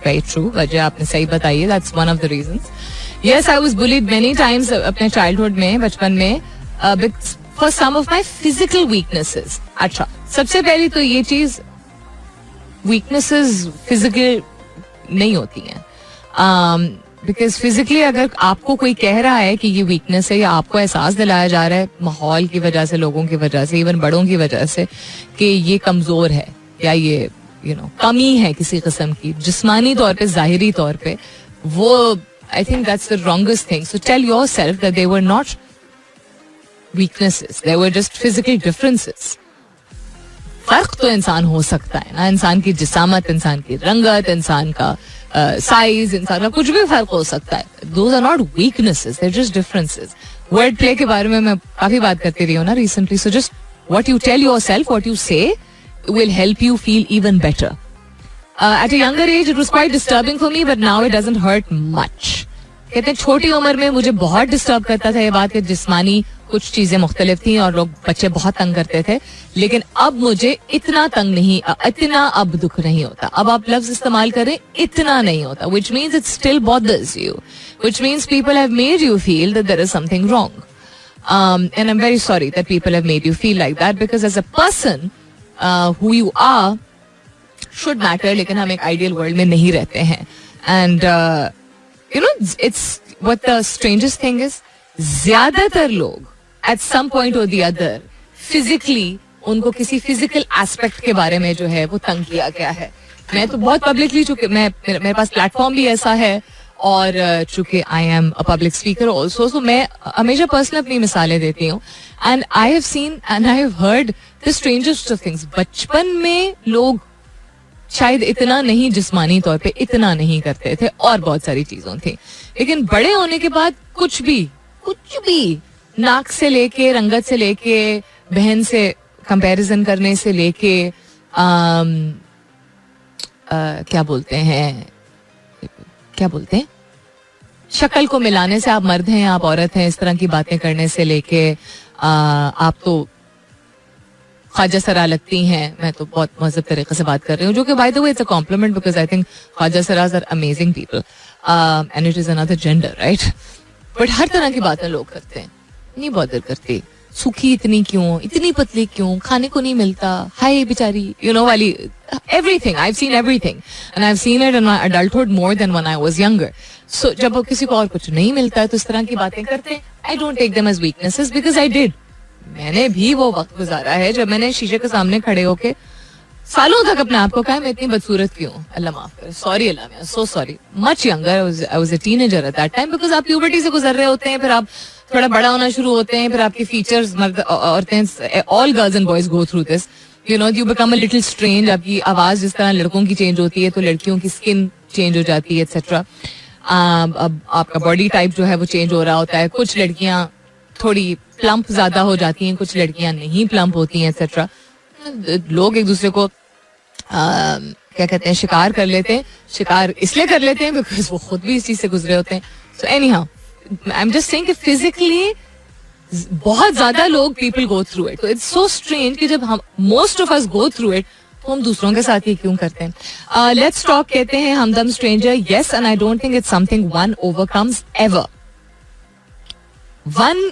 Very true. वजह आपने सही बताई है. That's one of the reasons. Yes, I was bullied many times अपने childhood में, बचपन में, for some of my physical weaknesses. अच्छा, सबसे पहली तो ये चीज, weaknesses physical नहीं होती हैं. बिकॉज फिजिकली अगर आपको कोई कह रहा है कि ये वीकनेस है, या आपको एहसास दिलाया जा रहा है माहौल की वजह से, लोगों की वजह से, इवन बड़ों की वजह से कि ये कमजोर है या ये कमी है किसी किस्म की, जिस्मानी तौर पे, जाहिरी तौर पे, वो I think that's the wrongest thing. So tell yourself that they were not weaknesses, they were just physical differences. फर्क तो इंसान हो सकता है ना, इंसान की जिसामत, इंसान की रंगत, इंसान का साइज, इंसान का कुछ भी फर्क हो सकता है. Those are not weaknesses, they are just differences. Word play के बारे में मैं काफी बात करती रही हूँ ना recently. So just what you tell yourself, what you say will help you feel even better. At a younger age it was quite disturbing for me, but now it doesn't hurt much. कहते हैं छोटी उम्र में मुझे बहुत डिस्टर्ब करता था ये बात कि जिस्मानी कुछ चीजें मुख्तलिफ थी और लोग बच्चे बहुत तंग करते थे, लेकिन अब मुझे इतना तंग नहीं, इतना अब दुख नहीं होता. अब आप लफ्ज इस्तेमाल करें, इतना नहीं होता, which means it still bothers you, which means people have made you feel that there is something wrong. And I'm very sorry that people have made you feel like that, because as a person who you are should matter, लेकिन हम एक आइडियल वर्ल्ड में नहीं रहते हैं. And it's what the strangest thing is, ज्यादातर लोग at some point or the other physically, उनको किसी फिजिकल एस्पेक्ट के बारे में जो है वो तंग किया गया है. मैं तो बहुत पब्लिकली, चूंकि मेरे पास प्लेटफॉर्म भी ऐसा है, और चूंकि I am a public speaker also, so मैं हमेशा पर्सनल अपनी मिसालें देती हूँ. And I have seen and I have heard the strangest of things. बचपन में लोग शायद इतना नहीं, जिस्मानी तौर पे इतना नहीं करते थे, और बहुत सारी चीजों थी, लेकिन बड़े होने के बाद कुछ भी नाक से लेके, रंगत से लेके, बहन से कंपैरिजन करने से लेके, क्या बोलते हैं शक्ल को मिलाने से, आप मर्द हैं, आप औरत हैं, इस तरह की बातें करने से लेके, आप तो ख्वाजा सरा लगती हैं. मैं तो बहुत महज़ब तरीके से बात कर रही हूँ, जो कि by the way it's a compliment, because I think ख्वाजा सराज are amazing people and it is another gender, right. But हर तरह की बातें लोग करते हैं, नहीं बॉदर करती. सूखी इतनी क्यों, इतनी पतली क्यों, खाने को नहीं मिलता, हाय बेचारी, यू नो वाली everything. I've seen everything and I've seen it in my adulthood more than when I was younger. So जब किसी को और कुछ नहीं मिलता है तो इस तरह की बातें करते हैं. I don't take them as weaknesses because I did. मैंने भी वो वक्त गुजारा है जब मैंने शीशे के सामने खड़े होके सालों तक अपने आप को कहा मैं इतनी बदसूरत क्यों, अल्लाह माफ करे, सॉरी अल्लाह, मैं so sorry, much younger, I was a teenager at that time, because आप प्यूबर्टी से गुजर रहे होते हैं, फिर आप थोड़ा बड़ा होना शुरू होते हैं, फिर आपकी फीचर्स, औरतें, all girls and boys go through this, you know, you become a little strange, आपकी आवाज जिस तरह लड़कों की चेंज होती है तो लड़कियों की स्किन चेंज हो जाती है एक्सेट्रा, अब आपका बॉडी टाइप जो है वो चेंज हो रहा होता है, कुछ लड़कियां थोड़ी प्लम्प ज्यादा हो जाती हैं, कुछ लड़कियां नहीं प्लम्प होती हैं एक्सेट्रा, लोग एक दूसरे को क्या कहते हैं, शिकार कर लेते हैं, शिकार इसलिए कर लेते हैं बिकॉज वो खुद भी इस चीज से गुजरे होते हैं. So any how I am just saying कि फिजिकली बहुत ज्यादा लोग पीपल गो थ्रू इट, तो इट्स सो स्ट्रेंज कि जब हम most of us go through it तो हम दूसरों के साथ ये क्यों करते हैं. लेट्स टॉक कहते हैं हमदम stranger, yes and I don't think it's something one overcomes ever. One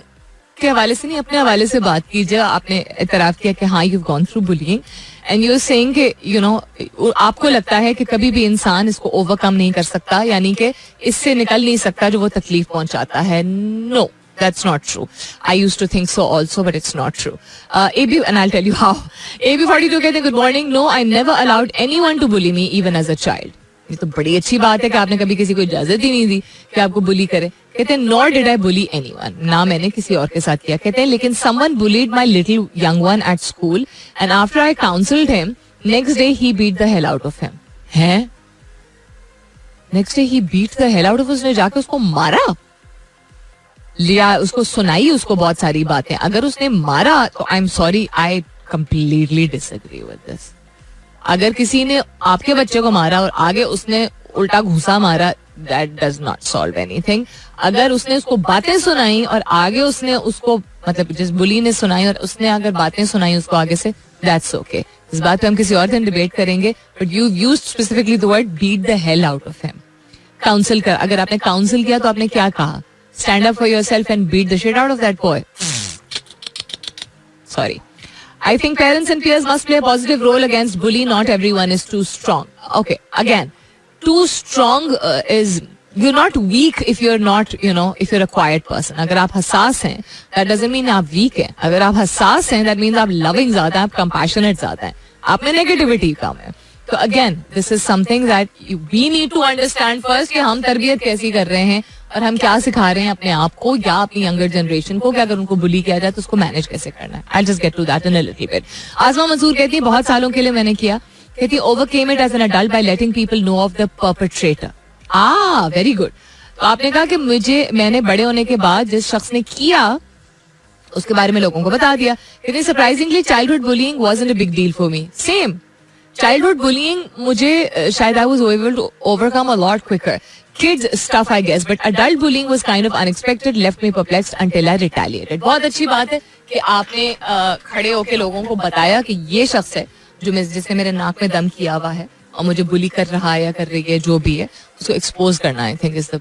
के हवाले से नहीं, अपने हवाले से बात कीजिए. आपने इतराफ किया कि हाँ you gone through bullying and you saying कि यू नो आपको लगता है कि कभी भी इंसान इसको ओवरकम नहीं कर सकता, यानी कि इससे निकल नहीं सकता जो वो तकलीफ पहुंचाता है. No, that's not true. I used to think so also, but it's not true. AB, and I'll tell you how. AB42 कहते हैं good morning. No, I never allowed anyone to bully me even as a child. ये तो बड़ी अच्छी बात है कि आपने कभी किसी को इजाजत ही नहीं दी कि आपको बुली करे. कहते हैं nor did I bully anyone. ना मैंने किसी और के साथ किया. कहते हैं लेकिन someone bullied my little young one at school and after I counseled him, next day he beat the hell out of him. हैं? Next day he beat the hell out of उसने जाके उसको मारा, लिया, उसको सुनाई उसको बहुत सारी बातें. अगर उसने मारा तो I am sorry, I completely disagree with this. अगर किसी ने आपके बच्चे को मारा और आगे उसने उल्टा घूसा मारा, that does not solve anything. अगर उसने उसको बातें सुनाई और आगे उसने उसको, मतलब जिस बुली ने सुनाई और उसने अगर बातें सुनाई उसको आगे से, दैट्स ओके. इस बात पे हम किसी और दिन डिबेट करेंगे, but you used specifically the word beat the hell out of him. Counsel कर, अगर आपने काउंसिल किया तो आपने क्या कहा? Stand up for yourself and beat the shit out of that boy. Sorry. I think parents and peers must play a positive role against bully. Not everyone is too strong. Okay, again, too strong is, you're not weak if you're not, you know, if you're a quiet person. अगर आप हसास हैं, that doesn't mean आप weak हैं. अगर आप हसास हैं, that means आप loving ज़्यादा हैं, आप compassionate ज़्यादा हैं, आप में negativity कम है. तो again this is something that we need to understand first कि हम तरबियत कैसी कर रहे हैं और हम क्या सिखा रहे हैं अपने आप को या अपनी यंगर जनरेशन को कि अगर उनको बुली किया जाए तो उसको मैनेज कैसे करना है. I just get to that in a little bit. Asma Mansoor कहती है बहुत सालों के लिए मैंने किया, कहती है overcame it as an adult by letting people know of the perpetrator. Very good. तो आपने कहा कि मैंने बड़े होने के बाद जिस शख्स ने किया उसके बारे में लोगों को बता दिया. कहती surprisingly childhood bullying wasn't a big deal for me. Same childhood bullying मुझे शायद I was able to overcome a lot quicker. Kids stuff I guess, but adult bullying was kind of unexpected, left me perplexed until I retaliated. बहुत अच्छी बात है कि आपने खड़े होके लोगों को बताया कि ये शख्स है जिसने मेरे नाक में दम किया हुआ है और मुझे बुली कर रहा है या कर रही है, जो भी है उसको एक्सपोज करना I think is the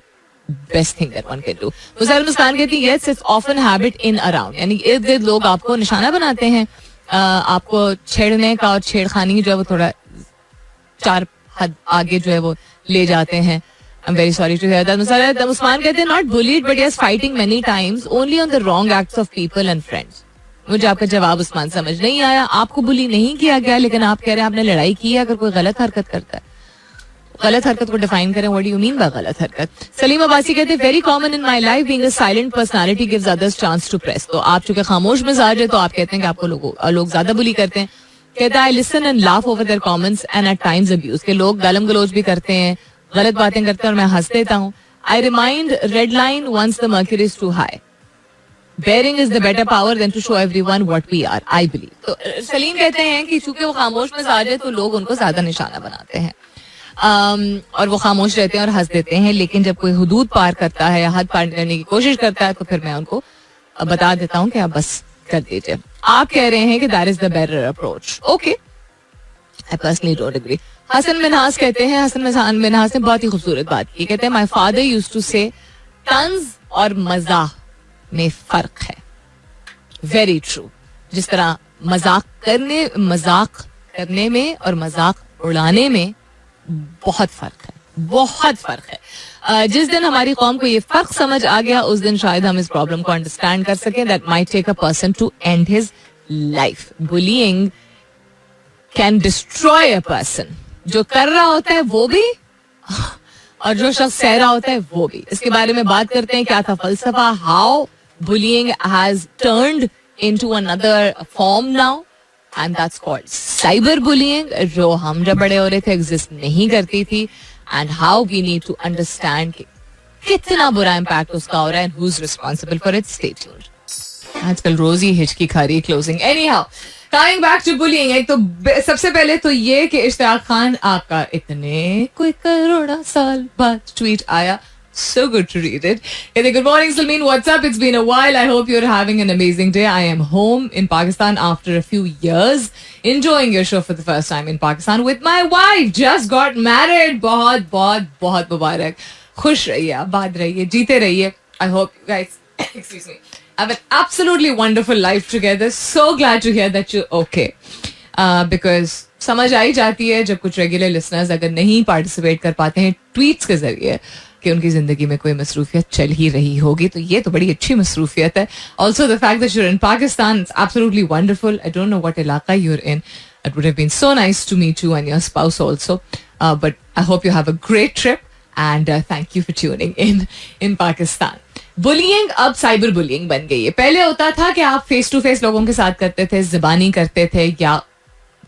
best thing that one can do. Muskan कहती है yes, it's often habit in around, यानी इर्द गिर्द लोग आपको निशाना बनाते हैं, आपको छेड़ने का और छेड़खानी जो है वो थोड़ा 4 हद आगे जो है वो ले जाते हैं. I am very sorry to hear that. Muskan कहते हैं not bullied but yes fighting many times only on the wrong acts of people and friends. मुझे आपका जवाब उस्मान समझ नहीं आया. आपको बुली नहीं किया गया लेकिन आप कह रहे हैं आपने लड़ाई की है. अगर कोई गलत हरकत करता है, गलत हरकत को डिफाइन करें. What do you mean by गलत हरकत? सलीम अब्बासी कहते हैं very common in my life being a silent personality gives others chance to press. तो आप चूंकि खामोश मिजाज है तो आप कहते हैं कि आपको लोग ज्यादा बुली करते हैं. कहता है I listen and laugh over their comments and at times abuse. के लोग गालम गलोच भी करते हैं, गलत बातें करते हैं और मैं हंस देता हूँ. I remind red line once the mercury is too high. Bearing is the better power than to show everyone what we are, I believe. तो सलीम कहते हैं कि चूंकि वो खामोश मिजाज है तो लोग उनको ज्यादा निशाना बनाते हैं और वो खामोश रहते हैं और हंस देते हैं. लेकिन जब कोई हुदूद पार करता है या हद पार करने की कोशिश करता है तो फिर मैं उनको बता देता हूँ कि आप बस कर दीजिए. आप कह रहे हैं कि that is the better approach. Okay, I personally don't agree. Hasan Minhas कहते हैं, हसन मिनहास ने बहुत ही खूबसूरत बात की. कहते हैं माय फादर यूज्ड टू से तंज और मजाक में फर्क है. Very true. जिस तरह मजाक करने में और मजाक उड़ाने में बहुत फर्क है, बहुत फर्क है. जिस दिन हमारी कौम को ये फर्क समझ आ गया, उस दिन शायद हम इस प्रॉब्लम को अंडरस्टैंड कर सकें. That might take a person to end his life. Bullying can destroy a person. जो कर रहा होता है वो भी और जो शख्स सह रहा होता है वो भी. इसके बारे में बात करते हैं. क्या था फलसफा, how bullying has turned into another form now, and that's called cyber bullying, जो हम जब बड़े हो रहे थे एग्जिस्ट नहीं करती थी. And how we need to understand कितना बुरा इम्पैक्ट उसका हो रहा है, who is responsible for it. Stay tuned. आजकल रोज ही हिचकी खा रही closing. Anyhow, coming back to bullying. एक तो सबसे पहले तो ये कि इश्तियाक खान आपका इतने कोई करोड़ा साल बाद ट्वीट आया. So good to read it. Good morning, Salmeen. What's up? It's been a while. I hope you're having an amazing day. I am home in Pakistan after a few years, enjoying your show for the first time in Pakistan with my wife. Just got married. बहुत बहुत बहुत मुबारक. खुश रहिए, आबाद रहिए, जीते रहिए. I hope you guys, excuse me, have an absolutely wonderful life together. So glad to hear that you're okay. Because समझ आई जाती है जब कुछ रेगुलर लिसनर्स अगर नहीं पार्टिसिपेट कर पाते हैं ट्वीट्स के जरिए कि उनकी जिंदगी में कोई मसरूफियत चल ही रही होगी. तो ये तो बड़ी अच्छी मसरूफियत है. Also the fact that you are in Pakistan, it's absolutely wonderful. I don't know what इलाका you are in. It would have been so nice to meet you and your spouse also. But I hope you have a great trip and thank you for tuning in Pakistan. Bullying अब साइबर बुलिंग बन गई है. पहले होता था कि आप फेस टू फेस लोगों के साथ करते थे, ज़बानी करते थे, या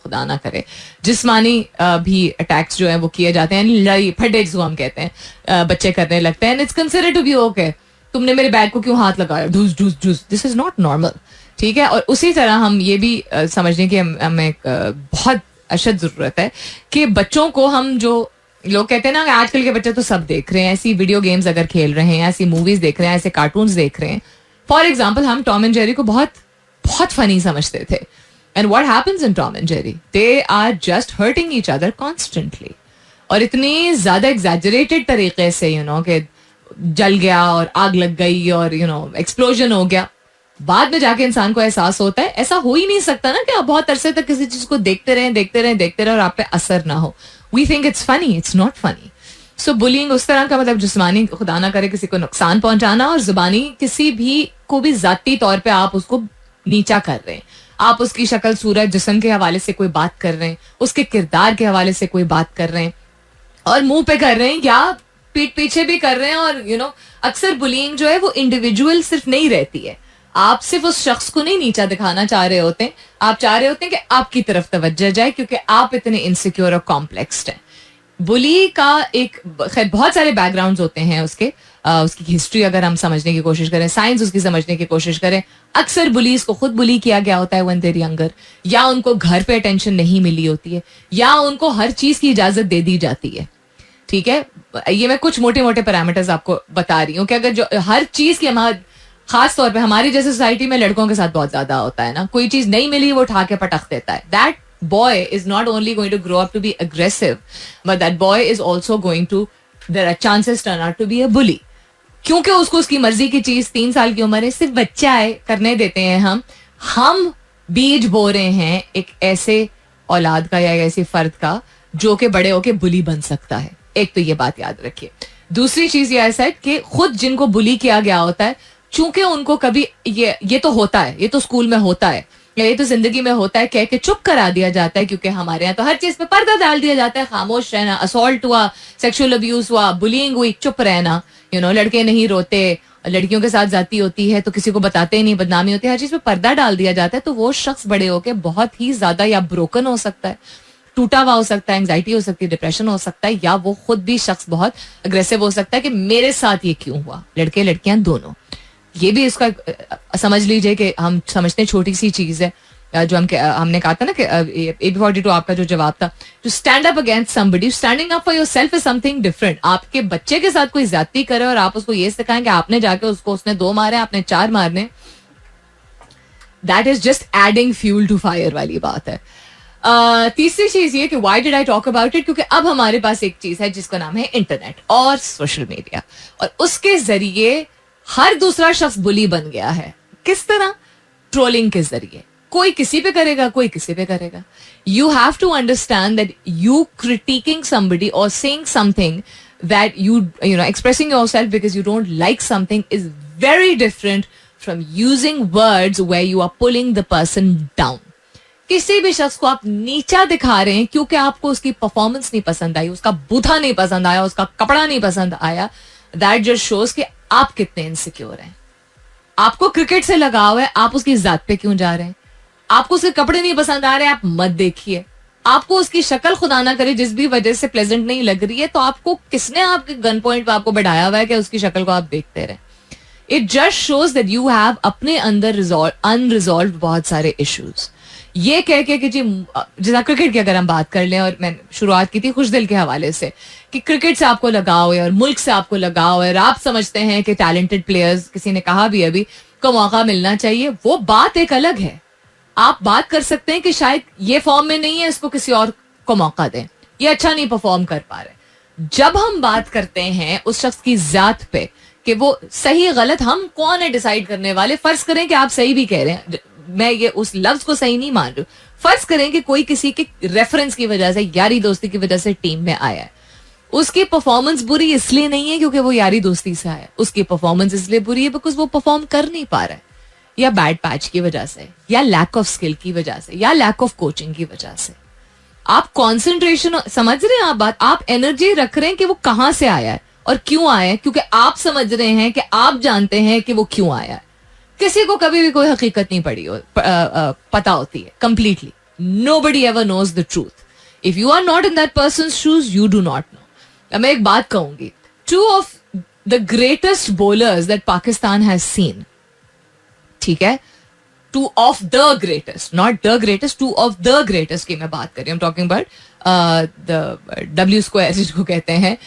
खुदा ना करे जिस्मानी भी अटैक्स जो है वो किए जाते हैं. लड़ाई फटे जिसको हम कहते हैं, बच्चे करने लगते हैं. It's considered to be okay. तुमने मेरे बैग को क्यों हाथ लगाया, ढूस ढूस ढूस. This is not normal. ठीक है. और उसी तरह हम ये भी समझने की हमें बहुत अशद जरूरत है कि बच्चों को हम, जो लोग कहते हैं ना कि आजकल के बच्चे तो सब देख रहे हैं, ऐसी वीडियो गेम्स अगर खेल रहे हैं, ऐसी मूवीज देख रहे हैं, ऐसे कार्टून्स देख रहे हैं. फॉर एग्जाम्पल, हम टॉम एंड जेरी को बहुत बहुत फनी समझते थे. And what happens in Tom and Jerry? They are just hurting each other constantly. और इतनी ज्यादा एग्जैजरेटेड तरीके से कि जल गया और आग लग गई और एक्सप्लोजन हो गया. बाद में जाके इंसान को एहसास होता है ऐसा हो ही नहीं सकता ना कि आप बहुत अरसे तक किसी चीज को देखते रहे और आप पे असर ना हो. We think it's funny. It's not funny. So bullying उस तरह का, मतलब जिस्मानी खुदा ना करे किसी को नुकसान पहुंचाना, और जुबानी किसी भी को भी जाती तौर पे आप उसको नीचा कर रहे हैं. आप उसकी शक्ल सूरत जिस्म के हवाले से कोई बात कर रहे हैं, उसके किरदार के हवाले से कोई बात कर रहे हैं, और मुंह पे कर रहे हैं या पीठ पीछे भी कर रहे हैं. और अक्सर बुलिंग जो है वो इंडिविजुअल सिर्फ नहीं रहती है. आप सिर्फ उस शख्स को नहीं नीचा दिखाना चाह रहे होते हैं, आप चाह रहे होते हैं कि आपकी तरफ तवज्जो जाए क्योंकि आप इतने इनसिक्योर और कॉम्प्लेक्स्ड हैं. बुली का एक खैर बहुत सारे बैकग्राउंड्स होते हैं उसकी हिस्ट्री अगर हम समझने की कोशिश करें, साइंस उसकी समझने की कोशिश करें. अक्सर बुलीज को खुद बुली किया गया होता है व्हेन दे आर यंगर, या उनको घर पे अटेंशन नहीं मिली होती है, या उनको हर चीज की इजाजत दे दी जाती है. ठीक है. ये मैं कुछ मोटे मोटे पैरामीटर्स आपको बता रही हूँ कि अगर जो हर चीज की खास तौर पे हमारी जैसे सोसाइटी में लड़कों के साथ बहुत ज्यादा होता है ना, कोई चीज नहीं मिली वो उठा के पटक देता है. That boy is not only going to grow up to be aggressive, but that boy is also going to, there are chances turn out to be a bully. क्योंकि उसको उसकी मर्जी की चीज 3 साल की उम्र है, सिर्फ बच्चा है, करने देते हैं. हम बीज बो रहे हैं एक ऐसे औलाद का या ऐसी फर्द का जो कि बड़े होके बुली बन सकता है. एक तो ये बात याद रखिए. दूसरी चीज ये ऐसा है कि खुद जिनको बुली किया गया होता है, चूंकि उनको कभी ये तो होता है, ये तो स्कूल में होता है, ये तो जिंदगी में होता है, कह के चुप करा दिया जाता है. क्योंकि हमारे यहाँ तो हर चीज पे पर्दा डाल दिया जाता है. खामोश रहना, असॉल्ट हुआ, सेक्सुअल अब्यूज हुआ, बुलिंग हुई, चुप रहना. लड़के नहीं रोते, लड़कियों के साथ जाती होती है तो किसी को बताते ही नहीं, बदनामी होती है, हर चीज पे पर्दा डाल दिया जाता है. तो वो शख्स बड़े होके बहुत ही ज्यादा या ब्रोकन हो सकता है, टूटा हुआ हो सकता है, एंग्जाइटी हो सकती है, डिप्रेशन हो सकता है, या वो खुद भी शख्स बहुत अग्रेसिव हो सकता है कि मेरे साथ ये क्यों हुआ. लड़के लड़कियां दोनों. ये भी इसका समझ लीजिए कि हम समझते हैं छोटी सी चीज है. जो हमने कहा था ना कि AB42 आपका जो जवाब था, to stand up against somebody, standing up for yourself is something different. आपके बच्चे के साथ कोई ज्यादती करे और आप उसको ये सिखाएं कि आपने जाके उसने 2 मारे, आपने 4 मारने, that is just adding fuel to fire वाली बात है. तीसरी चीज ये कि why did I talk about it, क्योंकि अब हमारे पास एक चीज है जिसका नाम है इंटरनेट और सोशल मीडिया, और उसके जरिए हर दूसरा शख्स बुली बन गया है. किस तरह? ट्रोलिंग के जरिए. कोई किसी पे करेगा, कोई किसी पे करेगा. You have to understand that you criticizing somebody और saying something that you know, expressing yourself because you don't like something is very different from using words where you are pulling the person down. किसी भी शख्स को आप नीचा दिखा रहे हैं क्योंकि आपको उसकी परफॉर्मेंस नहीं पसंद आई, उसका बूथा नहीं पसंद आया, उसका कपड़ा नहीं पसंद आया. दैट जस्ट शोज कि आप कितने इनसिक्योर हैं. आपको क्रिकेट से लगाव है, आप उसकी जात पे क्यों जा रहे हैं? आपको उसके कपड़े नहीं पसंद आ रहे, आप मत देखिए. आपको उसकी शक्ल खुदा ना करे जिस भी वजह से प्लेजेंट नहीं लग रही है, तो आपको किसने आपके गन पॉइंट पे आपको बढ़ाया हुआ है कि उसकी शक्ल को आप देखते रहे? It just shows that you have अपने अंदर अनरिजॉल्व बहुत सारे इश्यूज. ये कह के कि जी जैसा क्रिकेट की अगर हम बात कर लें, और मैंने शुरुआत की थी खुश दिल के हवाले से कि क्रिकेट से आपको लगाव है और मुल्क से आपको लगाव है और आप समझते हैं कि टैलेंटेड प्लेयर्स, किसी ने कहा भी अभी, को मौका मिलना चाहिए. वो बात एक अलग है. आप बात कर सकते हैं कि शायद ये फॉर्म में नहीं है, इसको किसी और को मौका दें, ये अच्छा नहीं परफॉर्म कर पा रहे. जब हम बात करते हैं उस शख्स की जात पे कि वो सही गलत, हम कौन है डिसाइड करने वाले? फर्ज करें कि आप सही भी कह रहे हैं, मैं ये उस लफ्ज को सही नहीं मान रही हूँ. फर्ज करें कि कोई किसी के रेफरेंस की वजह से, यारी दोस्ती की वजह से टीम में आया है. उसकी परफॉर्मेंस बुरी इसलिए नहीं है क्योंकि वो यारी दोस्ती से आया. उसकी परफॉर्मेंस इसलिए बुरी है बिकॉज वो परफॉर्म कर नहीं पा रहा है, या बैड पैच की वजह से, या लैक ऑफ स्किल की वजह से, या लैक ऑफ कोचिंग की वजह से. आप कंसंट्रेशन समझ रहे हैं, आप बात, आप एनर्जी रख रहे हैं कि वो कहां से आया है और क्यों आया है, क्योंकि आप समझ रहे हैं कि आप जानते हैं कि वो क्यों आया है. किसी को कभी भी कोई हकीकत नहीं पड़ी हो, पता होती है completely. Nobody ever knows the truth. If you are not in that person's shoes, you do not know. मैं एक बात कहूंगी, 2 of the greatest bowlers that Pakistan has seen, ठीक है, 2 of the greatest, not the greatest, 2 of the greatest की मैं बात कर रही हूँ. Talking about the W square जिसको कहते हैं,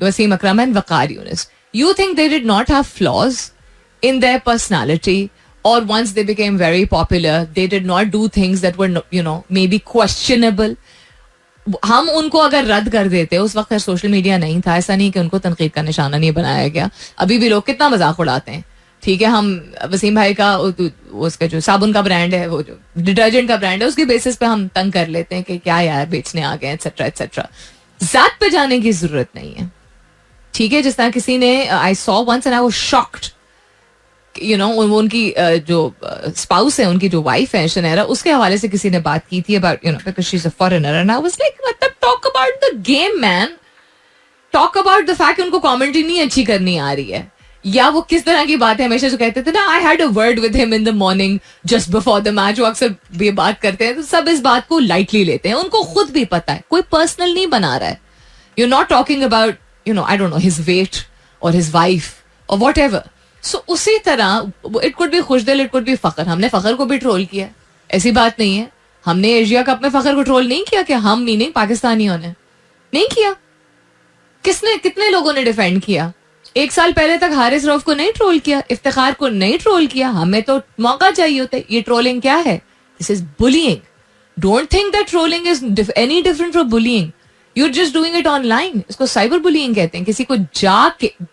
Wasim Akram and Waqar Younis. You think they did not have flaws in their personality, or once they became very popular they did not do things that were, you know, maybe questionable? हम उनको अगर रद्द कर देते, उस वक्त सोशल मीडिया नहीं था, ऐसा नहीं कि उनको तनकीद का निशाना नहीं बनाया गया. अभी भी लोग कितना मजाक उड़ाते हैं, ठीक है. हम वसीम भाई का उसका जो साबुन का ब्रांड है, वो जो डिटर्जेंट का ब्रांड है, उसकी बेसिस पे हम तंग कर लेते हैं कि क्या यार बेचने आ गए, एटसेट्रा एटसेट्रा. जात पे जाने की जरूरत नहीं है, ठीक है. जिस तरह किसी ने, I saw once and I was shocked, you know, उनकी जो स्पाउस है, उनकी जो वाइफ है शनेरा, उसके हवाले से किसी ने बात की थी about, you know, because she is a foreigner, and I was like, मतलब talk about the game man, talk about the fact उनको कमेंट्री नहीं अच्छी करनी आ रही है, या वो किस तरह की बात है. हमेशा जो कहते थे ना, I had a word with him in the morning just before the match, वो अक्सर ये बात करते हैं, तो सब इस बात को लाइटली लेते हैं. उनको खुद भी पता है, कोई पर्सनल नहीं बना रहा है. You not talking about, you know, I don't know, his weight और हिज वाइफ और वॉट एवर. सो उसी तरह इट कुड बी खुशदिल, इट कुड बी फखर. हमने फखर को भी ट्रोल किया, ऐसी बात नहीं है. हमने एशिया कप में फखर को ट्रोल नहीं किया कि हम मीनिंग पाकिस्तानियों ने नहीं किया. किसने, कितने लोगों ने डिफेंड किया? 1 साल पहले तक हारिस रऊफ को नहीं ट्रोल किया, इफ्तिखार को नहीं ट्रोल किया. हमें तो मौका चाहिए होता है. ये ट्रोलिंग क्या है? This is bullying. Don't think that trolling is any different from bullying. You're just doing it online. इसको साइबर बुलिंग कहते हैं. किसी को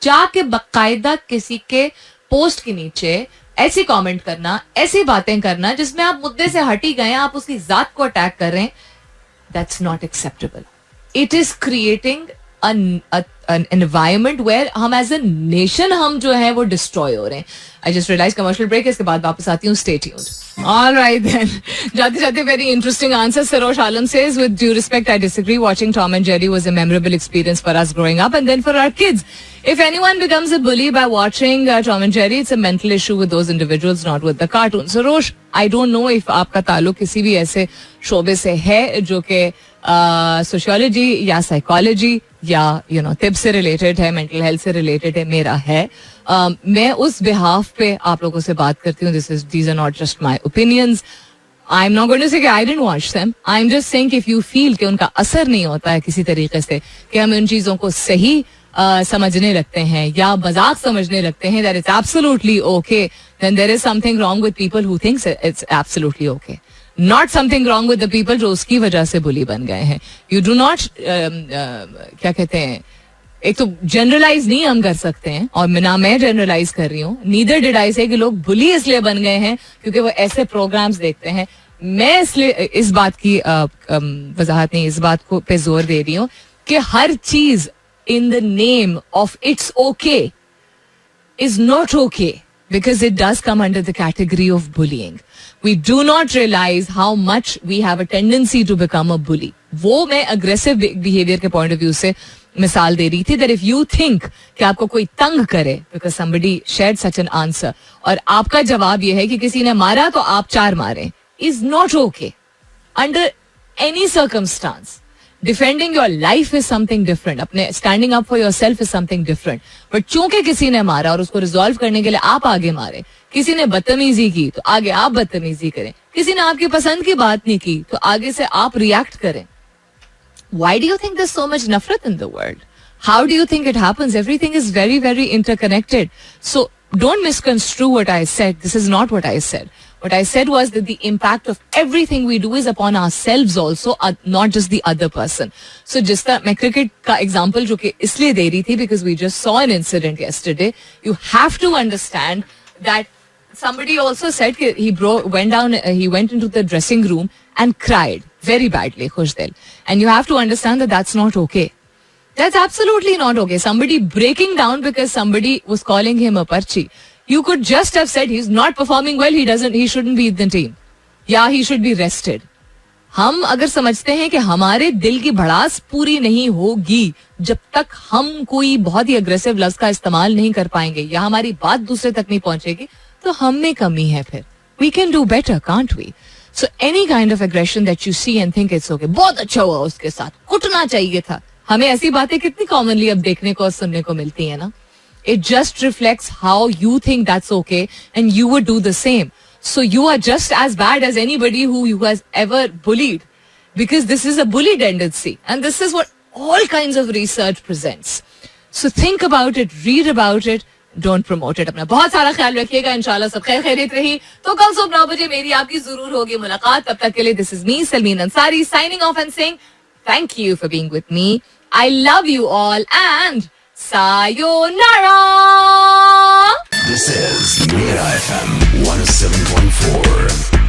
जाके बकायदा किसी के पोस्ट के नीचे ऐसी कमेंट करना, ऐसी बातें करना जिसमें आप मुद्दे से हट ही गए, आप उसकी जात को अटैक कर रहे हैं. That's not acceptable. It is creating an environment where हम as a nation हम जो है वो destroy हो रहे हैं. I just realized commercial break, इसके बाद वापस आती हूँ. Stay tuned. All right then. जाते जाते very interesting answer. Sarosh Alam says, with due respect, I disagree. Watching Tom and Jerry was a memorable experience for us growing up, and then for our kids. If anyone becomes a bully by watching Tom and Jerry, it's a mental issue with those individuals, not with the cartoon. Sarosh, I don't know if आपका ताल्लुक किसी भी ऐसे शोबे से है जो कि सोशियोलॉजी या साइकोलॉजी या यू नो तिब से रिलेटेड है, मेंटल हेल्थ से रिलेटेड है. मेरा है. मैं उस बिहाफ पे आप लोगों से बात करती हूँ. These are not just my opinions. I am not going to say I didn't watch them. I am just saying if you feel कि उनका असर नहीं होता है किसी तरीके से, कि हम उन चीजों को सही समझने लगते हैं या मजाक समझने लगते हैं, that it's absolutely okay, then there is something wrong with people who thinks it's absolutely okay. Not something wrong with the people जो उसकी वजह से बुली बन गए हैं. यू डू नॉट क्या कहते हैं, एक तो जनरलाइज नहीं हम कर सकते हैं, और ना मैं जनरलाइज कर रही हूँ, नीदर डिड आई से कि लोग बुली इसलिए बन गए हैं क्योंकि वो ऐसे प्रोग्राम्स देखते हैं. मैं इसलिए इस बात की वजाहत नहीं, इस बात को पे जोर दे रही हूँ कि हर चीज in the name of its okay is not okay, because it does come under the category of bullying. We do not realize how much we have a tendency to become a bully. वो मैं aggressive behavior के point of view से मिसाल दे रही थी, that if you think कि आपको कोई तंग करे because somebody shared such an answer, और आपका जवाब ये है कि किसी ने मारा तो आप 4 मारें, is not okay under any circumstance. Defending your life is something different. अपने standing up for yourself is something different. But चूंकि किसी ने मारा और उसको रिजॉल्व करने के लिए आप आगे मारे, किसी ने बदतमीजी की तो आगे आप बदतमीजी करें, किसी ने आपकी पसंद की बात नहीं की तो आगे से आप रिएक्ट करें. Why do you think there's so much nafrat in the world? How do you think it happens? Everything is very, very interconnected. So don't misconstrue what I said. This is not what I said. What I said was that the impact of everything we do is upon ourselves also, not just the other person. So जिस तरह मैं क्रिकेट का एग्जाम्पल जो कि इसलिए दे रही थी because we just saw an incident yesterday, you have to understand that somebody also said he went into the dressing room and cried very badly, Khushdil. And you have to understand that that's not okay. That's absolutely not okay. Somebody breaking down because somebody was calling him a parchi. You could just have said he's not performing well, he shouldn't be in the team. Yeah, he should be rested. हम अगर समझते हैं कि हमारे दिल की भड़ास पूरी नहीं होगी जब तक हम कोई बहुत ही अग्रेसिव लफ्ज का इस्तेमाल नहीं कर पाएंगे या हमारी बात दूसरे तक नहीं पहुंचेगी, तो हम में कमी है. फिर we can do better, can't we? So any kind of aggression that you see and think it's okay, बहुत अच्छा हुआ उसके साथ, कुटना चाहिए था. हमें ऐसी बातें कितनी कॉमनली अब देखने को और सुनने को मिलती है ना. It just reflects how you think that's okay and you would do the same. So you are just as bad as anybody who has ever bullied, because this is a bully tendency and this is what all kinds of research presents. So think about it, read about it, don't promote it. अपना बहुत सारा ख्याल रखिएगा. इंशाल्लाह सब खैर खैरियत रही तो कल सुबह 9 बजे मेरी आपकी जरूर होगी मुलाकात. तब तक के लिए this is me, Salmeen Ansari, signing off and saying thank you for being with me. I love you all and sayonara. This is Mira FM 107.4.